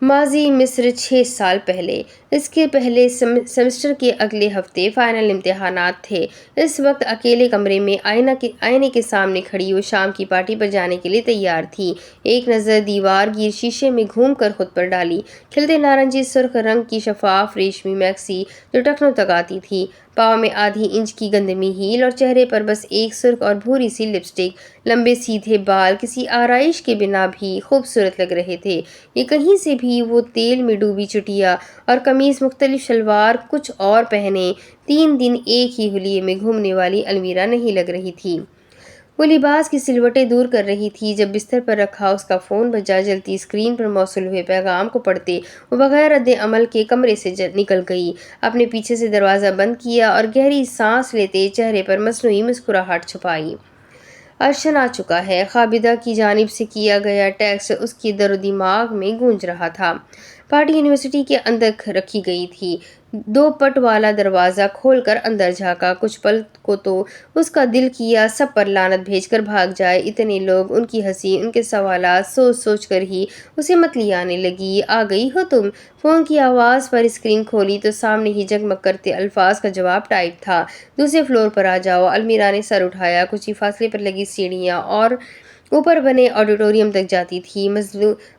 ماضی مصر 6 سال پہلے۔ اس کے پہلے سیمسٹر کے اگلے ہفتے فائنل امتحانات تھے۔ اس وقت اکیلے کمرے میں آئینے کے سامنے کھڑی وہ شام کی پارٹی پر جانے کے لیے تیار تھی۔ ایک نظر دیوار گیر شیشے میں گھوم کر خود پر ڈالی۔ کھلتے نارنجی سرخ رنگ کی شفاف ریشمی میکسی جو ٹخنوں تک آتی تھی، پاؤں میں آدھی انچ کی گندمی ہیل اور چہرے پر بس ایک سرخ اور بھوری سی لپسٹک۔ لمبے سیدھے بال کسی آرائش کے بنا بھی خوبصورت لگ رہے تھے۔ یہ کہیں سے بھی وہ تیل میں ڈوبی چٹیا اور قمیص مختلف شلوار کچھ اور پہنے 3 دن ایک ہی حلیے میں گھومنے والی المیرا نہیں لگ رہی تھی۔ وہ لباس کی سلوٹیں دور کر رہی تھی جب بستر پر رکھا اس کا فون بجا۔ جلتی اسکرین پر موصول ہوئے پیغام کو پڑھتے وہ بغیر رد عمل کے کمرے سے نکل گئی، اپنے پیچھے سے دروازہ بند کیا اور گہری سانس لیتے چہرے پر مصنوعی مسکراہٹ چھپائی۔ ارشن آ چکا ہے۔ خابدہ کی جانب سے کیا گیا ٹیکسٹ اس کے در و دماغ میں گونج رہا تھا۔ پارٹی یونیورسٹی کے اندر رکھی گئی تھی۔ 2 پٹ والا دروازہ کھول کر اندر جھانکا۔ کچھ پل کو تو اس کا دل کیا سب پر لعنت بھیج کر بھاگ جائے۔ اتنے لوگ، ان کی ہنسی، ان کے سوالات سوچ سوچ کر ہی اسے متلی آنے لگی۔ آ گئی ہو تم؟ فون کی آواز پر اسکرین کھولی تو سامنے ہی جگمگ کرتے الفاظ کا جواب ٹائپ تھا، دوسرے فلور پر آ جاؤ۔ المیرا نے سر اٹھایا۔ کچھ ہی فاصلے پر لگی سیڑھیاں اور اوپر بنے آڈیٹوریم تک جاتی تھی۔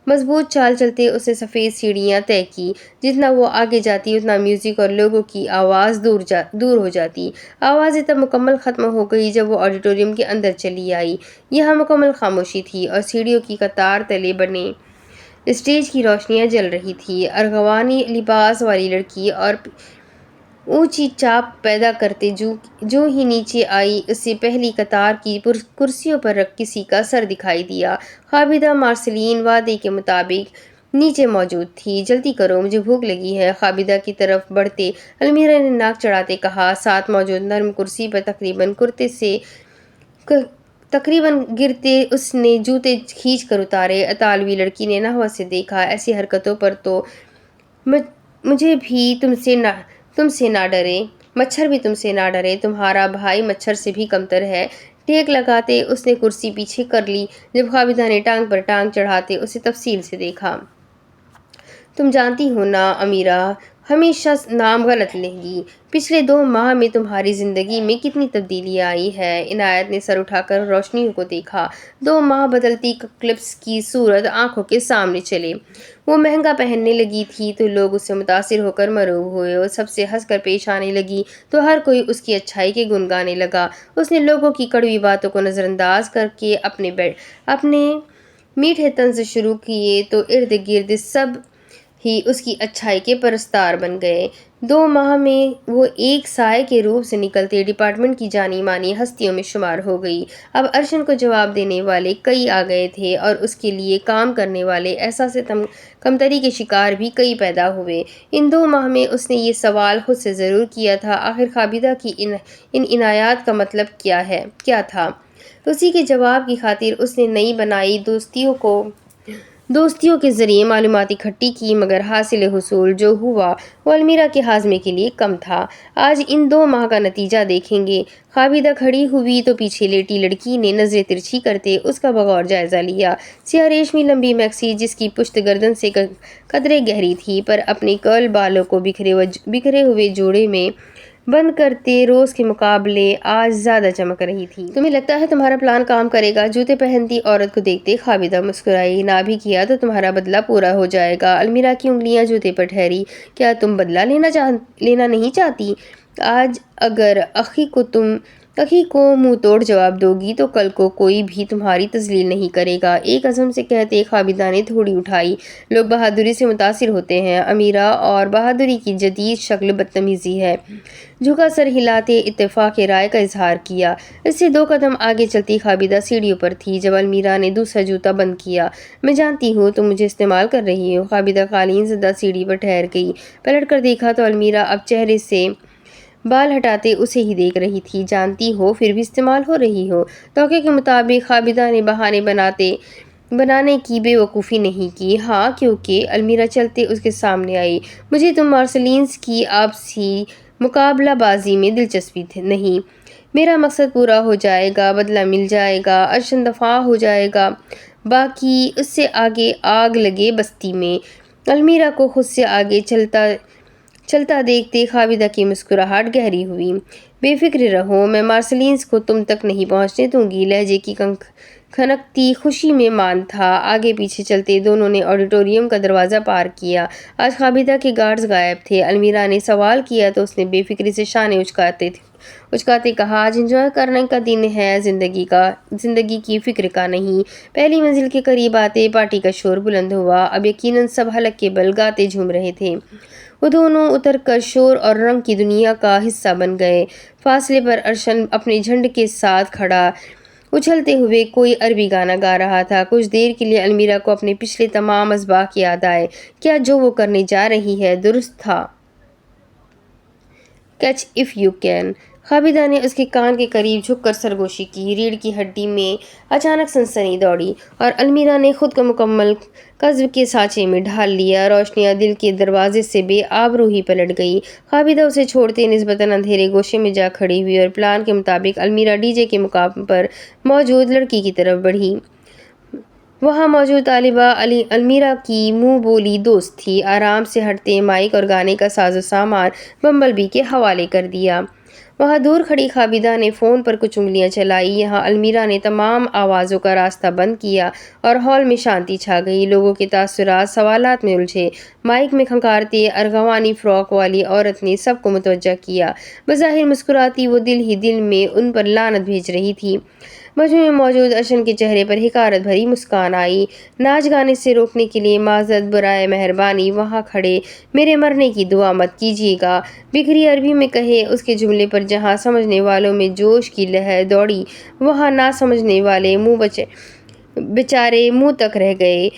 مضبوط چال چلتے اس نے سفید سیڑھیاں طے کی۔ جتنا وہ آگے جاتی اتنا میوزک اور لوگوں کی آواز دور ہو جاتی۔ آوازیں تب مکمل ختم ہو گئی جب وہ آڈیٹوریم کے اندر چلی آئی۔ یہاں مکمل خاموشی تھی اور سیڑھیوں کی قطار تلے بنے اسٹیج کی روشنیاں جل رہی تھیں۔ ارغوانی لباس والی لڑکی اور اونچی چاپ پیدا کرتے جو ہی نیچے آئی اسے پہلی قطار کی کرسیوں پر کسی کا سر دکھائی دیا۔ خابدہ مارسلین وعدے کے مطابق نیچے موجود تھی۔ جلدی کرو، مجھے بھوک لگی ہے، خابدہ کی طرف بڑھتے المیرا نے ناک چڑھاتے کہا۔ ساتھ موجود نرم کرسی پر تقریباً گرتے اس نے جوتے کھینچ کر اتارے۔ اطالوی لڑکی نے نحوست سے دیکھا، ایسی حرکتوں پر تو مجھے بھی تم سے نہ ڈرے، مچھر بھی تم سے نہ ڈرے، تمہارا بھائی مچھر سے بھی کمتر ہے۔ ٹیک لگاتے اس نے کرسی پیچھے کر لی۔ جب خابدہ نے ٹانگ پر ٹانگ چڑھاتے اسے تفصیل سے دیکھا۔ تم جانتی ہو نا امیرا، ہمیشہ نام غلط لیں گی۔ پچھلے 2 ماہ میں تمہاری زندگی میں کتنی تبدیلی آئی ہے۔ عنایت نے سر اٹھا کر روشنیوں کو دیکھا۔ 2 ماہ بدلتی کلپس کی صورت آنکھوں کے سامنے چلے۔ وہ مہنگا پہننے لگی تھی تو لوگ اس سے متاثر ہو کر مرعوب ہوئے۔ وہ سب سے ہنس کر پیش آنے لگی تو ہر کوئی اس کی اچھائی کے گن گانے لگا۔ اس نے لوگوں کی کڑوی باتوں کو نظر انداز کر کے اپنے میٹھے طنز شروع کیے تو ارد گرد سب ہی اس کی اچھائی کے پرستار بن گئے۔ 2 ماہ میں وہ ایک سائے کے روپ سے نکلتے ڈپارٹمنٹ کی جانی مانی ہستیوں میں شمار ہو گئی۔ اب ارشن کو جواب دینے والے کئی آ گئے تھے اور اس کے لیے کام کرنے والے احساس کمتری کے شکار بھی کئی پیدا ہوئے۔ ان 2 ماہ میں اس نے یہ سوال خود سے ضرور کیا تھا، آخر خابدہ کی ان عنایات کا مطلب کیا تھا؟ اسی کے جواب کی خاطر اس نے نئی بنائی دوستیوں کے ذریعے معلومات اکٹھی کی، مگر حاصل حصول جو ہوا وہ المیرا کے ہاضمے کے لیے کم تھا۔ آج ان 2 ماہ کا نتیجہ دیکھیں گے۔ خابدہ کھڑی ہوئی تو پیچھے لیٹی لڑکی نے نظریں ترچھی کرتے اس کا بغور جائزہ لیا۔ سیاہ ریشمی لمبی میکسی جس کی پشت گردن سے قدرے گہری تھی پر اپنے کرل بالوں کو بکھرے ہوئے جوڑے میں بند کرتے روز کے مقابلے آج زیادہ چمک رہی تھی۔ تمہیں لگتا ہے تمہارا پلان کام کرے گا؟ جوتے پہنتی عورت کو دیکھتے خابدہ مسکرائی۔ نہ بھی کیا تو تمہارا بدلہ پورا ہو جائے گا۔ المیرا کی انگلیاں جوتے پر ٹھہری۔ کیا تم بدلہ لینا نہیں چاہتی؟ آج اگر اخی کو منہ توڑ جواب دو گی تو کل کو کوئی بھی تمہاری تذلیل نہیں کرے گا۔ ایک عزم سے کہتے خابدہ نے تھوڑی اٹھائی۔ لوگ بہادری سے متاثر ہوتے ہیں امیرا، اور بہادری کی جدید شکل بدتمیزی ہے۔ جھکا سر ہلاتے اتفاق رائے کا اظہار کیا۔ اس سے 2 قدم آگے چلتی خابدہ سیڑھیوں پر تھی جب المیرا نے دوسرا جوتا بند کیا۔ میں جانتی ہوں تم مجھے استعمال کر رہی ہو۔ خابدہ قالین زدہ سیڑھی پر ٹھہر گئی۔ پلٹ کر دیکھا تو المیرا اب چہرے سے بال ہٹاتے اسے ہی دیکھ رہی تھی۔ جانتی ہو پھر بھی استعمال ہو رہی ہو؟ توقع کے مطابق خابدہ نے بہانے بنانے کی بے وقوفی نہیں کی۔ ہاں، کیونکہ المیرا چلتے اس کے سامنے آئی۔ مجھے تم مارسلینز کی آپسی مقابلہ بازی میں دلچسپی نہیں۔ میرا مقصد پورا ہو جائے گا، بدلہ مل جائے گا، ارشن دفاع ہو جائے گا، باقی اس سے آگے آگ لگے بستی میں۔ المیرا کو خود سے آگے چلتا دیکھتے خابدہ کی مسکراہٹ گہری ہوئی۔ بے فکر رہو، میں مارسلینز کو تم تک نہیں پہنچنے دوں گی۔ لہجے کی کھنکتی خوشی میں مان تھا۔ آگے پیچھے چلتے دونوں نے آڈیٹوریم کا دروازہ پار کیا۔ آج خابدہ کے گارڈز غائب تھے۔ المیرا نے سوال کیا تو اس نے بے فکری سے شانے اچکاتے کہا، آج انجوائے کرنے کا دن ہے، زندگی کی فکر کا نہیں۔ پہلی منزل کے قریب آتے پارٹی کا شور بلند ہوا۔ اب یقیناً سب حلق کے بل گاتے جھوم رہے تھے۔ وہ دونوں اتر کر شور اور رنگ کی دنیا کا حصہ بن گئے۔ فاصلے پر ارشن اپنے جھنڈ کے ساتھ کھڑا اچھلتے ہوئے کوئی عربی گانا گا رہا تھا۔ کچھ دیر کے لیے المیرا کو اپنے پچھلے تمام اسباق یاد آئے۔ کیا جو وہ کرنے جا رہی ہے درست تھا؟ Catch if you can. خابدہ نے اس کے کان کے قریب جھک کر سرگوشی کی۔ ریڑھ کی ہڈی میں اچانک سنسنی دوڑی اور المیرا نے خود کو مکمل قذف کے سانچے میں ڈھال لیا۔ روشنیاں دل کے دروازے سے بے آبرو ہی پلٹ گئی۔ خابدہ اسے چھوڑتے نسبتاً اندھیرے گوشے میں جا کھڑی ہوئی اور پلان کے مطابق المیرا ڈی جے کے مقام پر موجود لڑکی کی طرف بڑھی۔ وہاں موجود طالبہ المیرا کی منہ بولی دوست تھی۔ آرام سے ہٹتے مائک اور گانے کا ساز و سامان بمبل بی کے حوالے کر دیا۔ وہاں دور کھڑی خابدہ نے فون پر کچھ انگلیاں چلائیں۔ یہاں المیرا نے تمام آوازوں کا راستہ بند کیا اور ہال میں شانتی چھا گئی۔ لوگوں کے تاثرات سوالات میں الجھے۔ مائک میں کھنکارتے ارغوانی فراک والی عورت نے سب کو متوجہ کیا۔ بظاہر مسکراتی وہ دل ہی دل میں ان پر لعنت بھیج رہی تھی۔ مجمع میں موجود ارشن کے چہرے پر حقارت بھری مسکان آئی۔ ناچ گانے سے روکنے کے لیے معذرت، برائے مہربانی وہاں کھڑے میرے مرنے کی دعا مت کیجیے گا، بکھری عربی میں کہے اس کے جملے پر جہاں سمجھنے والوں میں جوش کی لہر دوڑی وہاں نہ سمجھنے والے بیچارے منہ تک رہ گئے۔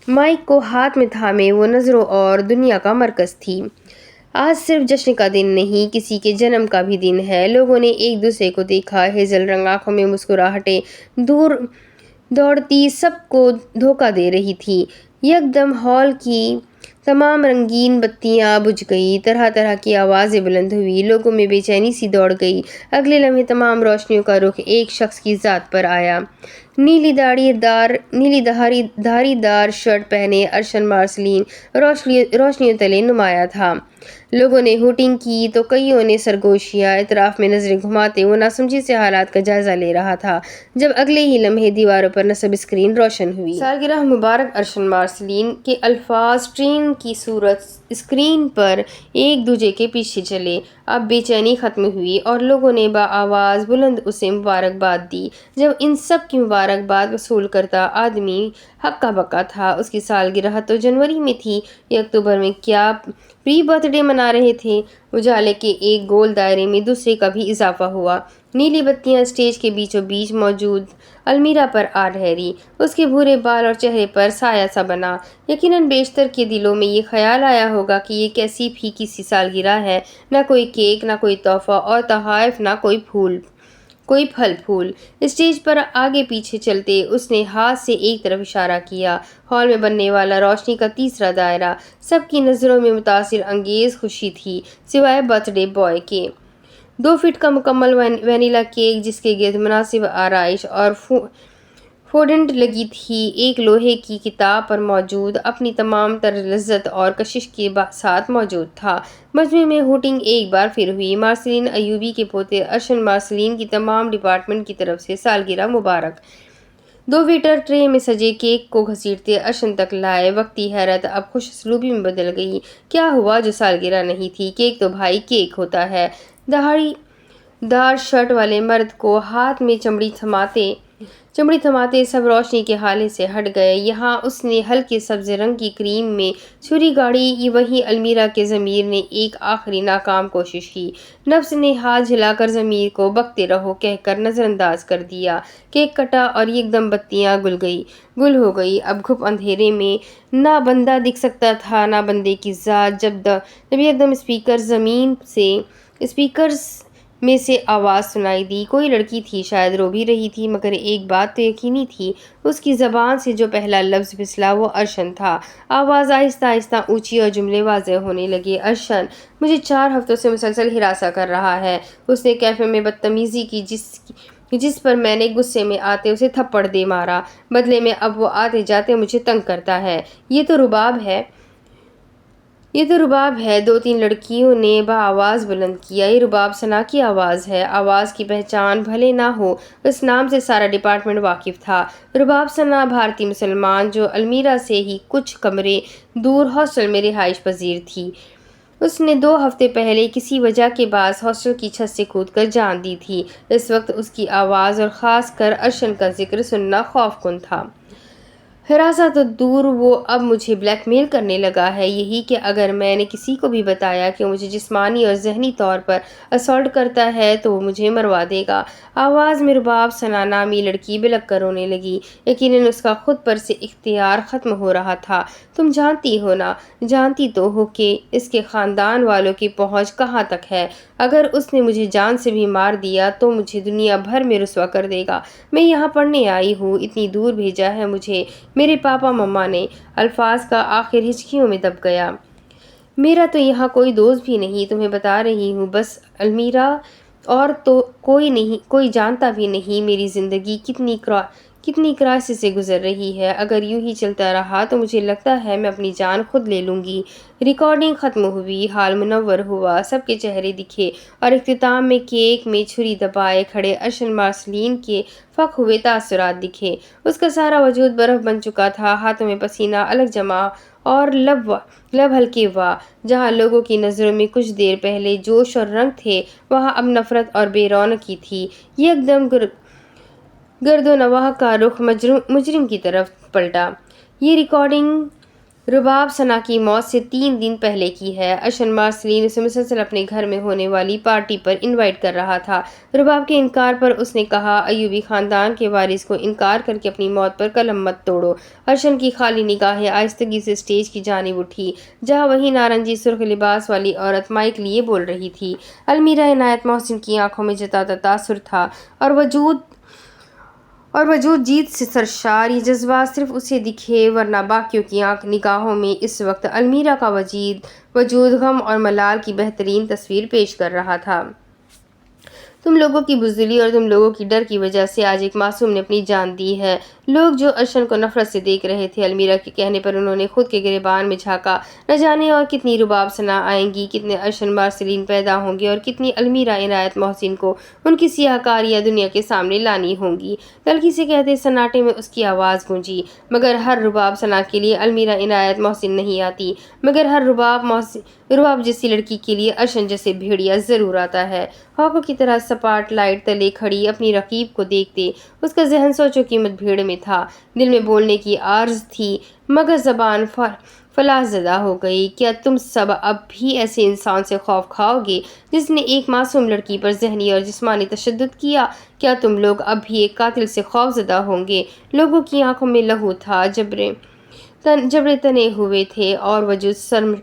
مائک کو ہاتھ میں تھامے وہ نظروں اور دنیا کا مرکز تھی۔ آج صرف جشن کا دن نہیں، کسی کے جنم کا بھی دن ہے۔ لوگوں نے ایک دوسرے کو دیکھا۔ ہیزل رنگ آنکھوں میں مسکراہٹیں دور دوڑتی سب کو دھوکہ دے رہی تھی۔ یکدم ہال کی تمام رنگین بتیاں بجھ گئی، طرح طرح کی آوازیں بلند ہوئی، لوگوں میں بے چینی سی دوڑ گئی۔ اگلے لمحے تمام روشنیوں کا رخ ایک شخص کی ذات پر آیا۔ نیلی دھاری دار شرٹ پہنے ارشن مارسلین روشنیوں تلے نمایاں تھا۔ لوگوں نے ہوٹنگ کی تو کئیوں نے سرگوشیاں۔ اطراف میں نظریں گھماتے وہ ناسمجھی سے حالات کا جائزہ لے رہا تھا جب اگلے ہی لمحے دیواروں پر نصب اسکرین روشن ہوئی۔ سالگرہ مبارک ارشن مارسلین کے الفاظ ٹرین کی صورت اسکرین پر ایک دوجے کے پیچھے چلے۔ اب بے چینی ختم ہوئی اور لوگوں نے بآواز بلند اسے مبارکباد دی۔ جب ان سب کی مبارکباد وصول کرتا آدمی ہکا بکا تھا۔ اس کی سالگرہ تو جنوری میں تھی، یہ اکتوبر میں کیا پری برتھ ڈے منا رہے تھے؟ اجالے کے ایک گول دائرے میں دوسرے کا بھی اضافہ ہوا۔ نیلی بتیاں اسٹیج کے بیچوں بیچ موجود المیرا پر آ ٹھہری۔ اس کے بھورے بال اور چہرے پر سایہ سا بنا۔ یقیناً بیشتر کے دلوں میں یہ خیال آیا ہوگا کہ یہ کیسی پھیکی سی سالگرہ ہے، نہ کوئی کیک، نہ کوئی تحفہ اور تحائف، نہ کوئی پھل پھول۔ اسٹیج پر آگے پیچھے چلتے اس نے ہاتھ سے ایک طرف اشارہ کیا۔ ہال میں بننے والا روشنی کا تیسرا دائرہ۔ سب کی نظروں میں متاثر انگیز خوشی تھی سوائے برتھ ڈے بوائے کے۔ 2 فٹ کا مکمل وینیلا کیک جس کے گرد مناسب آرائش اور فونڈنٹ لگی تھی، ایک لوہے کی کتاب پر موجود اپنی تمام تر لذت اور کشش کے ساتھ موجود تھا۔ مجمع میں ہوٹنگ ایک بار پھر ہوئی۔ مارسلین ایوبی کے پوتے ارشن مارسلین کی تمام ڈپارٹمنٹ کی طرف سے سالگرہ مبارک۔ 2 ویٹر ٹرے میں سجے کیک کو گھسیٹتے ارشن تک لائے۔ وقتی حیرت اب خوش اسلوبی میں بدل گئی۔ کیا ہوا جو سالگرہ نہیں تھی؟ کیک تو بھائی کیک ہوتا ہے۔ دھاڑی دار شرٹ والے مرد کو ہاتھ میں چمڑی تھماتے سب روشنی کے ہالے سے ہٹ گئے۔ یہاں اس نے ہلکے سبز رنگ کی کریم میں چھری گاڑی۔ وہیں المیرا کے ضمیر نے ایک آخری ناکام کوشش کی۔ نفس نے ہاتھ جھلا کر ضمیر کو بکتے رہو کہہ کر نظر انداز کر دیا۔ کیک کٹا اور یکدم بتیاں گل ہو گئی۔ اب گھپ اندھیرے میں نہ بندہ دکھ سکتا تھا نہ بندے کی ذات۔ جب یکدم اسپیکرز میں سے آواز سنائی دی۔ کوئی لڑکی تھی، شاید رو بھی رہی تھی، مگر ایک بات تو یقینی تھی، اس کی زبان سے جو پہلا لفظ پھسلا وہ ارشن تھا۔ آواز آہستہ آہستہ اونچی اور جملے واضح ہونے لگے۔ ارشن مجھے 4 ہفتوں سے مسلسل ہراساں کر رہا ہے۔ اس نے کیفے میں بدتمیزی کی جس پر میں نے غصے میں آتے اسے تھپڑ دے مارا۔ بدلے میں اب وہ آتے جاتے مجھے تنگ کرتا ہے۔ یہ تو رباب ہے۔ 2-3 لڑکیوں نے بآواز بلند کیا۔ یہ رباب ثنا کی آواز ہے۔ آواز کی پہچان بھلے نہ ہو، اس نام سے سارا ڈپارٹمنٹ واقف تھا۔ رباب ثنا بھارتی مسلمان جو المیرا سے ہی کچھ کمرے دور ہاسٹل میں رہائش پذیر تھی۔ اس نے 2 ہفتے پہلے کسی وجہ کے باعث ہاسٹل کی چھت سے کود کر جان دی تھی۔ اس وقت اس کی آواز اور خاص کر ارشن کا ذکر سننا خوف کن تھا۔ ہراساں تو دور، وہ اب مجھے بلیک میل کرنے لگا ہے، یہی کہ اگر میں نے کسی کو بھی بتایا کہ مجھے جسمانی اور ذہنی طور پر اسالٹ کرتا ہے تو وہ مجھے مروا دے گا۔ آواز میں رباب ثنا نامی لڑکی بلک کر رونے لگی۔ یقیناً اس کا خود پر سے اختیار ختم ہو رہا تھا۔ تم جانتی ہو نا، جانتی تو ہو کہ اس کے خاندان والوں کی پہنچ کہاں تک ہے۔ اگر اس نے مجھے جان سے بھی مار دیا تو مجھے دنیا بھر میں رسوا کر دے گا۔ میں یہاں پڑھنے آئی ہوں، اتنی دور بھیجا ہے مجھے میرے پاپا مما نے۔ الفاظ کا آخر ہچکیوں میں دب گیا۔ میرا تو یہاں کوئی دوست بھی نہیں، تمہیں بتا رہی ہوں بس المیرا، اور تو کوئی نہیں، کوئی جانتا بھی نہیں میری زندگی کتنی کرائسس سے گزر رہی ہے۔ اگر یوں ہی چلتا رہا تو مجھے لگتا ہے میں اپنی جان خود لے لوں گی۔ ریکارڈنگ ختم ہوئی، حال منور ہوا، سب کے چہرے دکھے اور اختتام میں کیک میں چھری دبائے کھڑے ارشن مارسلین کے فق ہوئے تاثرات دکھے۔ اس کا سارا وجود برف بن چکا تھا، ہاتھوں میں پسینہ الگ جمع اور لب ہلکے ہوا۔ جہاں لوگوں کی نظروں میں کچھ دیر پہلے جوش اور رنگ تھے، وہاں اب نفرت اور بے رونقی تھی۔ یک دم گرد و نواح کا رخ مجرم کی طرف پلٹا۔ یہ ریکارڈنگ رباب ثنا کی موت سے 3 دن پہلے کی ہے۔ ارشن مارسلین اسے مسلسل اپنے گھر میں ہونے والی پارٹی پر انوائٹ کر رہا تھا۔ رباب کے انکار پر اس نے کہا، ایوبی خاندان کے وارث کو انکار کر کے اپنی موت پر قلم مت توڑو۔ ارشن کی خالی نگاہیں آہستگی سے اسٹیج کی جانب اٹھی، جہاں وہی نارنجی سرخ لباس والی عورت مائک لیے بول رہی تھی۔ المیرا عنایت محسن کی آنکھوں میں جتاتا تاثر تھا اور وجود جیت سے سرشار۔ یہ جذبات صرف اسے دکھے، ورنہ باقیوں کی نگاہوں میں اس وقت المیرا کا وجود غم اور ملال کی بہترین تصویر پیش کر رہا تھا۔ تم لوگوں کی بزدلی اور تم لوگوں کی ڈر کی وجہ سے آج ایک معصوم نے اپنی جان دی ہے۔ لوگ جو ارشن کو نفرت سے دیکھ رہے تھے، المیرا کے کہنے پر انہوں نے خود کے گریبان میں جھانکا۔ نہ جانے اور کتنی رباب ثنا آئیں گی، کتنے ارشن مارسلین پیدا ہوں گے اور کتنی المیرا عنایت محسن کو ان کی سیاہ کاریاں دنیا کے سامنے لانی ہوں گی۔ تلخی سے کہتے سناٹے میں اس کی آواز گونجی، مگر ہر رباب ثنا کے لیے المیرا عنایت محسن نہیں آتی، مگر ہر رباب جیسی لڑکی کے لیے ارشن جیسے بھیڑیا ضرور آتا ہے۔ ہاکوں کی طرح سپاٹ لائٹ تلے کھڑی اپنی رقیب کو دیکھتے اس کا ذہن سوچوں کی مت بھیڑ میں تھا۔ دل میں بولنے کی عارض تھی، مگر زبان فلاح زدہ ہو گئی۔ کیا تم سب اب بھی ایسے انسان سے خوف کھاؤ گے جس نے ایک معصوم لڑکی پر ذہنی اور جسمانی تشدد کیا؟ کیا تم لوگ اب بھی ایک قاتل سے خوف زدہ ہوں گے؟ لوگوں کی آنکھوں میں لہو تھا، جبڑے تنے ہوئے تھے اور وجود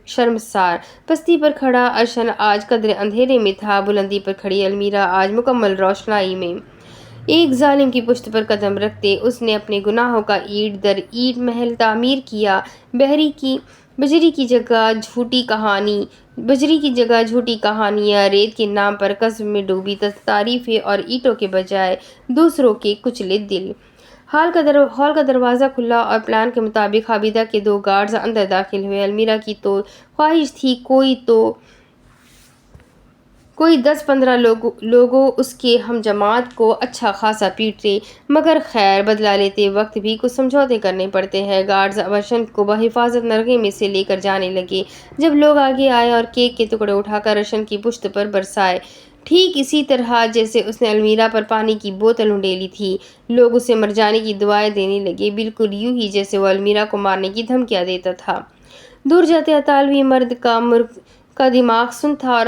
شرمسار۔ پستی پر کھڑا ارشن آج قدرے اندھیرے میں تھا، بلندی پر کھڑی المیرا آج مکمل روشنائی میں۔ ایک ظالم کی پشت پر قدم رکھتے اس نے اپنے گناہوں کا اینٹ در اینٹ محل تعمیر کیا۔ بجری کی جگہ جھوٹی کہانیاں، ریت کے نام پر کذب میں ڈوبی تعریفیں اور اینٹوں کے بجائے دوسروں کے کچلے دل۔ ہال کا دروازہ کھلا اور پلان کے مطابق عابدہ کے 2 گارڈز اندر داخل ہوئے۔ المیرا کی تو خواہش تھی کوئی 10-15 لوگوں اس کے ہم جماعت کو اچھا خاصا پیٹتے، مگر خیر بدلہ لیتے وقت بھی کچھ سمجھوتے کرنے پڑتے ہیں۔ گارڈز اب ارشن کو بحفاظت نرغے میں سے لے کر جانے لگے۔ جب لوگ آگے آئے اور کیک کے ٹکڑے اٹھا کر ارشن کی پشت پر برسائے، ٹھیک اسی طرح جیسے اس نے المیرا پر پانی کی بوتل انڈیلی تھی، لوگ اسے مر جانے کی دعائیں دینے لگے، بالکل یوں ہی جیسے وہ المیرا کو مارنے کی دھمکیاں دیتا تھا۔ دور جاتے اطالوی مرد کا دماغ سن تھا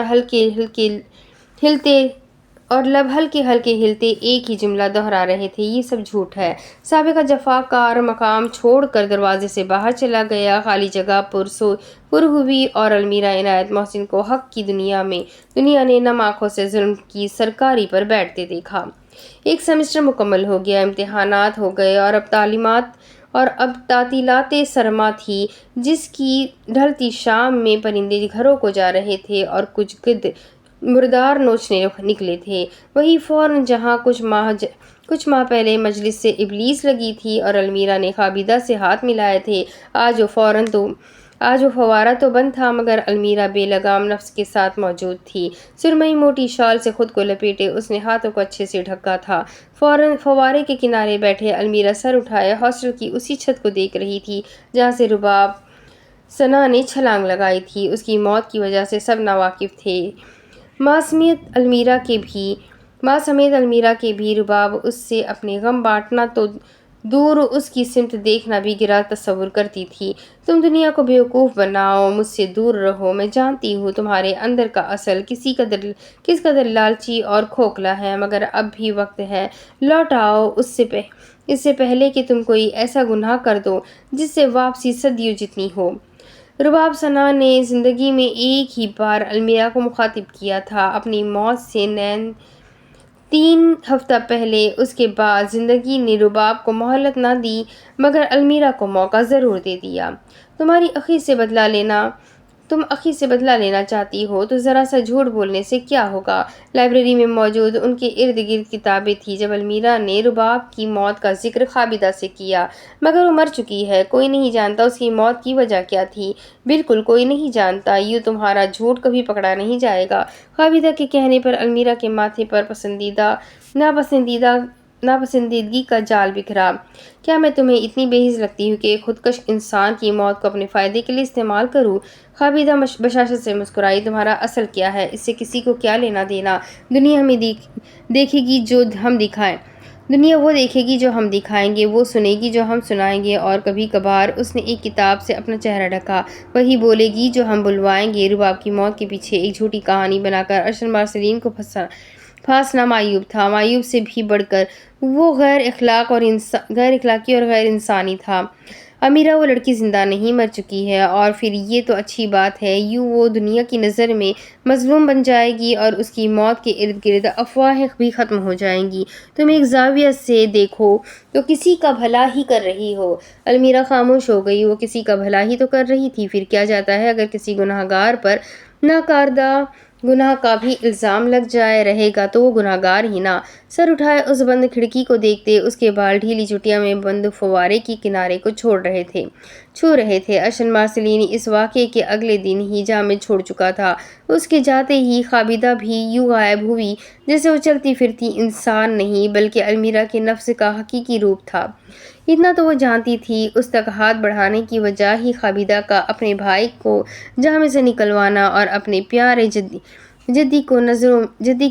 اور لب ہلکے ہلتے ایک ہی جملہ دہرا رہے تھے، یہ سب جھوٹ ہے۔ سابقہ جفاکار مقام چھوڑ کر دروازے سے باہر چلا گیا، خالی جگہ پر ہوئی اور المیرا عنایت محسن کو حق کی دنیا نے نم آنکھوں سے ظلم کی سرکاری پر بیٹھتے دیکھا۔ ایک سیمسٹر مکمل ہو گیا، امتحانات ہو گئے اور اب تعطیلات سرما تھی، جس کی ڈھلتی شام میں پرندے گھروں کو جا رہے تھے اور کچھ گدھ مردار نوچنے نکلے تھے۔ وہی فورن جہاں کچھ ماہ پہلے مجلس سے ابلیس لگی تھی اور المیرا نے عابدہ سے ہاتھ ملائے تھے، آج وہ فوارہ تو بند تھا، مگر المیرا بے لگام نفس کے ساتھ موجود تھی۔ سرمئی موٹی شال سے خود کو لپیٹے اس نے ہاتھوں کو اچھے سے ڈھکا تھا۔ فوارے کے کنارے بیٹھے المیرا سر اٹھائے ہاسٹل کی اسی چھت کو دیکھ رہی تھی جہاں سے رباب ثنا نے چھلانگ لگائی تھی۔ اس کی موت کی وجہ سے سب ناواقف تھے، ماں سمیت المیرا کے بھی۔ رباب اس سے اپنے غم بانٹنا دور اس کی سمت دیکھنا بھی گرا تصور کرتی تھی۔ تم دنیا کو بیوقوف بناؤ، مجھ سے دور رہو، میں جانتی ہوں تمہارے اندر کا اصل کس قدر لالچی اور کھوکھلا ہے، مگر اب بھی وقت ہے، لوٹ آؤ اس سے پہلے کہ تم کوئی ایسا گناہ کر دو جس سے واپسی صدیوں جتنی ہو۔ رباب ثنا نے زندگی میں ایک ہی بار المیرا کو مخاطب کیا تھا، اپنی موت سے 3 ہفتہ پہلے۔ اس کے بعد زندگی نے رباب کو مہلت نہ دی مگر المیرا کو موقع ضرور دے دیا۔ تم اخی سے بدلہ لینا چاہتی ہو تو ذرا سا جھوٹ بولنے سے کیا ہوگا۔ لائبریری میں موجود ان کے ارد گرد کتابیں تھیں جب المیرا نے رباب کی موت کا ذکر خابدہ سے کیا۔ مگر وہ مر چکی ہے، کوئی نہیں جانتا اس کی موت کی وجہ کیا تھی۔ بالکل کوئی نہیں جانتا، یوں تمہارا جھوٹ کبھی پکڑا نہیں جائے گا۔ خابدہ کے کہنے پر المیرا کے ماتھے پر ناپسندیدگی کا جال بکھرا۔ کیا میں تمہیں اتنی بے حس لگتی ہوں کہ ایک خودکش انسان کی موت کو اپنے فائدے کے لیے استعمال کروں؟ خابدہ بشاشت سے مسکرائی۔ تمہارا اصل کیا ہے، اس سے کسی کو کیا لینا دینا؟ دنیا ہمیں دیکھے گی جو ہم دکھائیں، دنیا وہ دیکھے گی جو ہم دکھائیں گے، وہ سنے گی جو ہم سنائیں گے، اور کبھی کبھار اس نے ایک کتاب سے اپنا چہرہ ڈھکا، وہی بولے گی جو ہم بلوائیں گے۔ رباب کی موت کے پیچھے ایک جھوٹی کہانی بنا کر ارشد مارسلین کو پھانسنا معیوب تھا، معیوب سے بھی بڑھ کر وہ غیر اخلاقی اور غیر انسانی تھا۔ امیرا وہ لڑکی زندہ نہیں، مر چکی ہے، اور پھر یہ تو اچھی بات ہے، یوں وہ دنیا کی نظر میں مظلوم بن جائے گی اور اس کی موت کے ارد گرد افواہیں بھی ختم ہو جائیں گی۔ تم ایک زاویہ سے دیکھو تو کسی کا بھلا ہی کر رہی ہو۔ المیرا خاموش ہو گئی۔ وہ کسی کا بھلا ہی تو کر رہی تھی، پھر کیا جاتا ہے اگر کسی گناہگار پر ناکردہ گناہ کا بھی الزام لگ جائے، رہے گا تو وہ گناہگار ہی نا۔ سر اٹھائے اس بند کھڑکی کو دیکھتے اس کے بال ڈھیلی چٹیا میں بند فوارے کی کنارے کو چھو رہے تھے۔ ارشد مارسلین اس واقعے کے اگلے دن ہی جامع چھوڑ چکا تھا۔ اس کے جاتے ہی خابدہ بھی یوں غائب ہوئی جیسے وہ چلتی پھرتی انسان نہیں بلکہ المیرا کے نفس کا حقیقی روپ تھا۔ اتنا تو وہ جانتی تھی، اس تک ہاتھ بڑھانے کی وجہ ہی خابدہ کا اپنے بھائی کو جامع سے نکلوانا اور اپنے پیارے جدی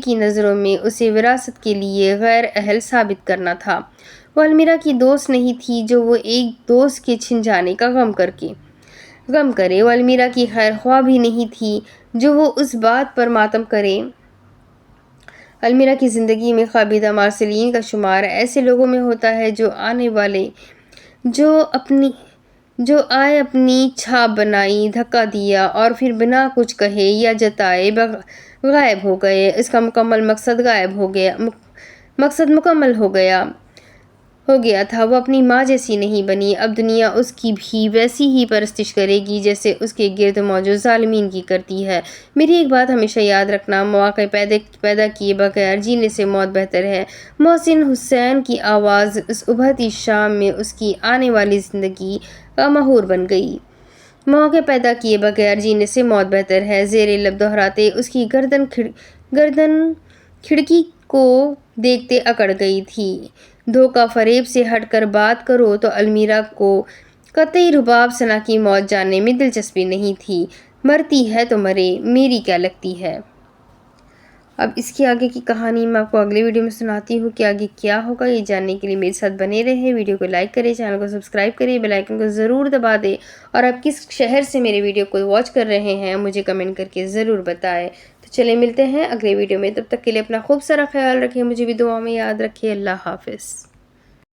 کی نظروں میں اسے وراثت کے لیے غیر اہل ثابت کرنا تھا۔ وہ المیرا کی دوست نہیں تھی جو وہ ایک دوست کے چھن جانے کا غم کرے، وہ المیرا کی خیر خواہ بھی نہیں تھی جو وہ اس بات پر ماتم کرے۔ المیرا کی زندگی میں خابدہ مارسلین کا شمار ایسے لوگوں میں ہوتا ہے جو آئے اپنی چھاپ بنائی، دھکا دیا اور پھر بنا کچھ کہے یا جتائے غائب ہو گئے۔ اس کا مقصد مکمل ہو گیا تھا۔ وہ اپنی ماں جیسی نہیں بنی، اب دنیا اس کی بھی ویسی ہی پرستش کرے گی جیسے اس کے گرد موجود ظالمین کی کرتی ہے۔ میری ایک بات ہمیشہ یاد رکھنا، مواقع پیدا کیے بغیر جینے سے موت بہتر ہے۔ محسن حسین کی آواز اس ابھرتی شام میں اس کی آنے والی زندگی کا محور بن گئی۔ مواقع پیدا کیے بغیر جینے سے موت بہتر ہے، زیر لب دہراتے اس کی گردن کھڑکی کو دیکھتے اکڑ گئی تھی۔ دھوکہ فریب سے ہٹ کر بات کرو تو المیرا کو قطعی رباب ثنا کی موت جاننے میں دلچسپی نہیں تھی۔ مرتی ہے تو مرے، میری کیا لگتی ہے۔ اب اس کی آگے کی کہانی میں آپ کو اگلے ویڈیو میں سناتی ہوں کہ آگے کیا ہوگا۔ یہ جاننے کے لیے میرے ساتھ بنے رہے، ویڈیو کو لائک کریں، چینل کو سبسکرائب کریں، بیل آئیکن کو ضرور دبا دیں، اور آپ کس شہر سے میرے ویڈیو کو واچ کر رہے ہیں مجھے کمنٹ کر کے ضرور بتائیں۔ تو چلیں ملتے ہیں اگلے ویڈیو میں، تب تک کے لیے اپنا خوب سارا خیال رکھیں، مجھے بھی دعاؤں میں یاد رکھیں۔ اللہ حافظ۔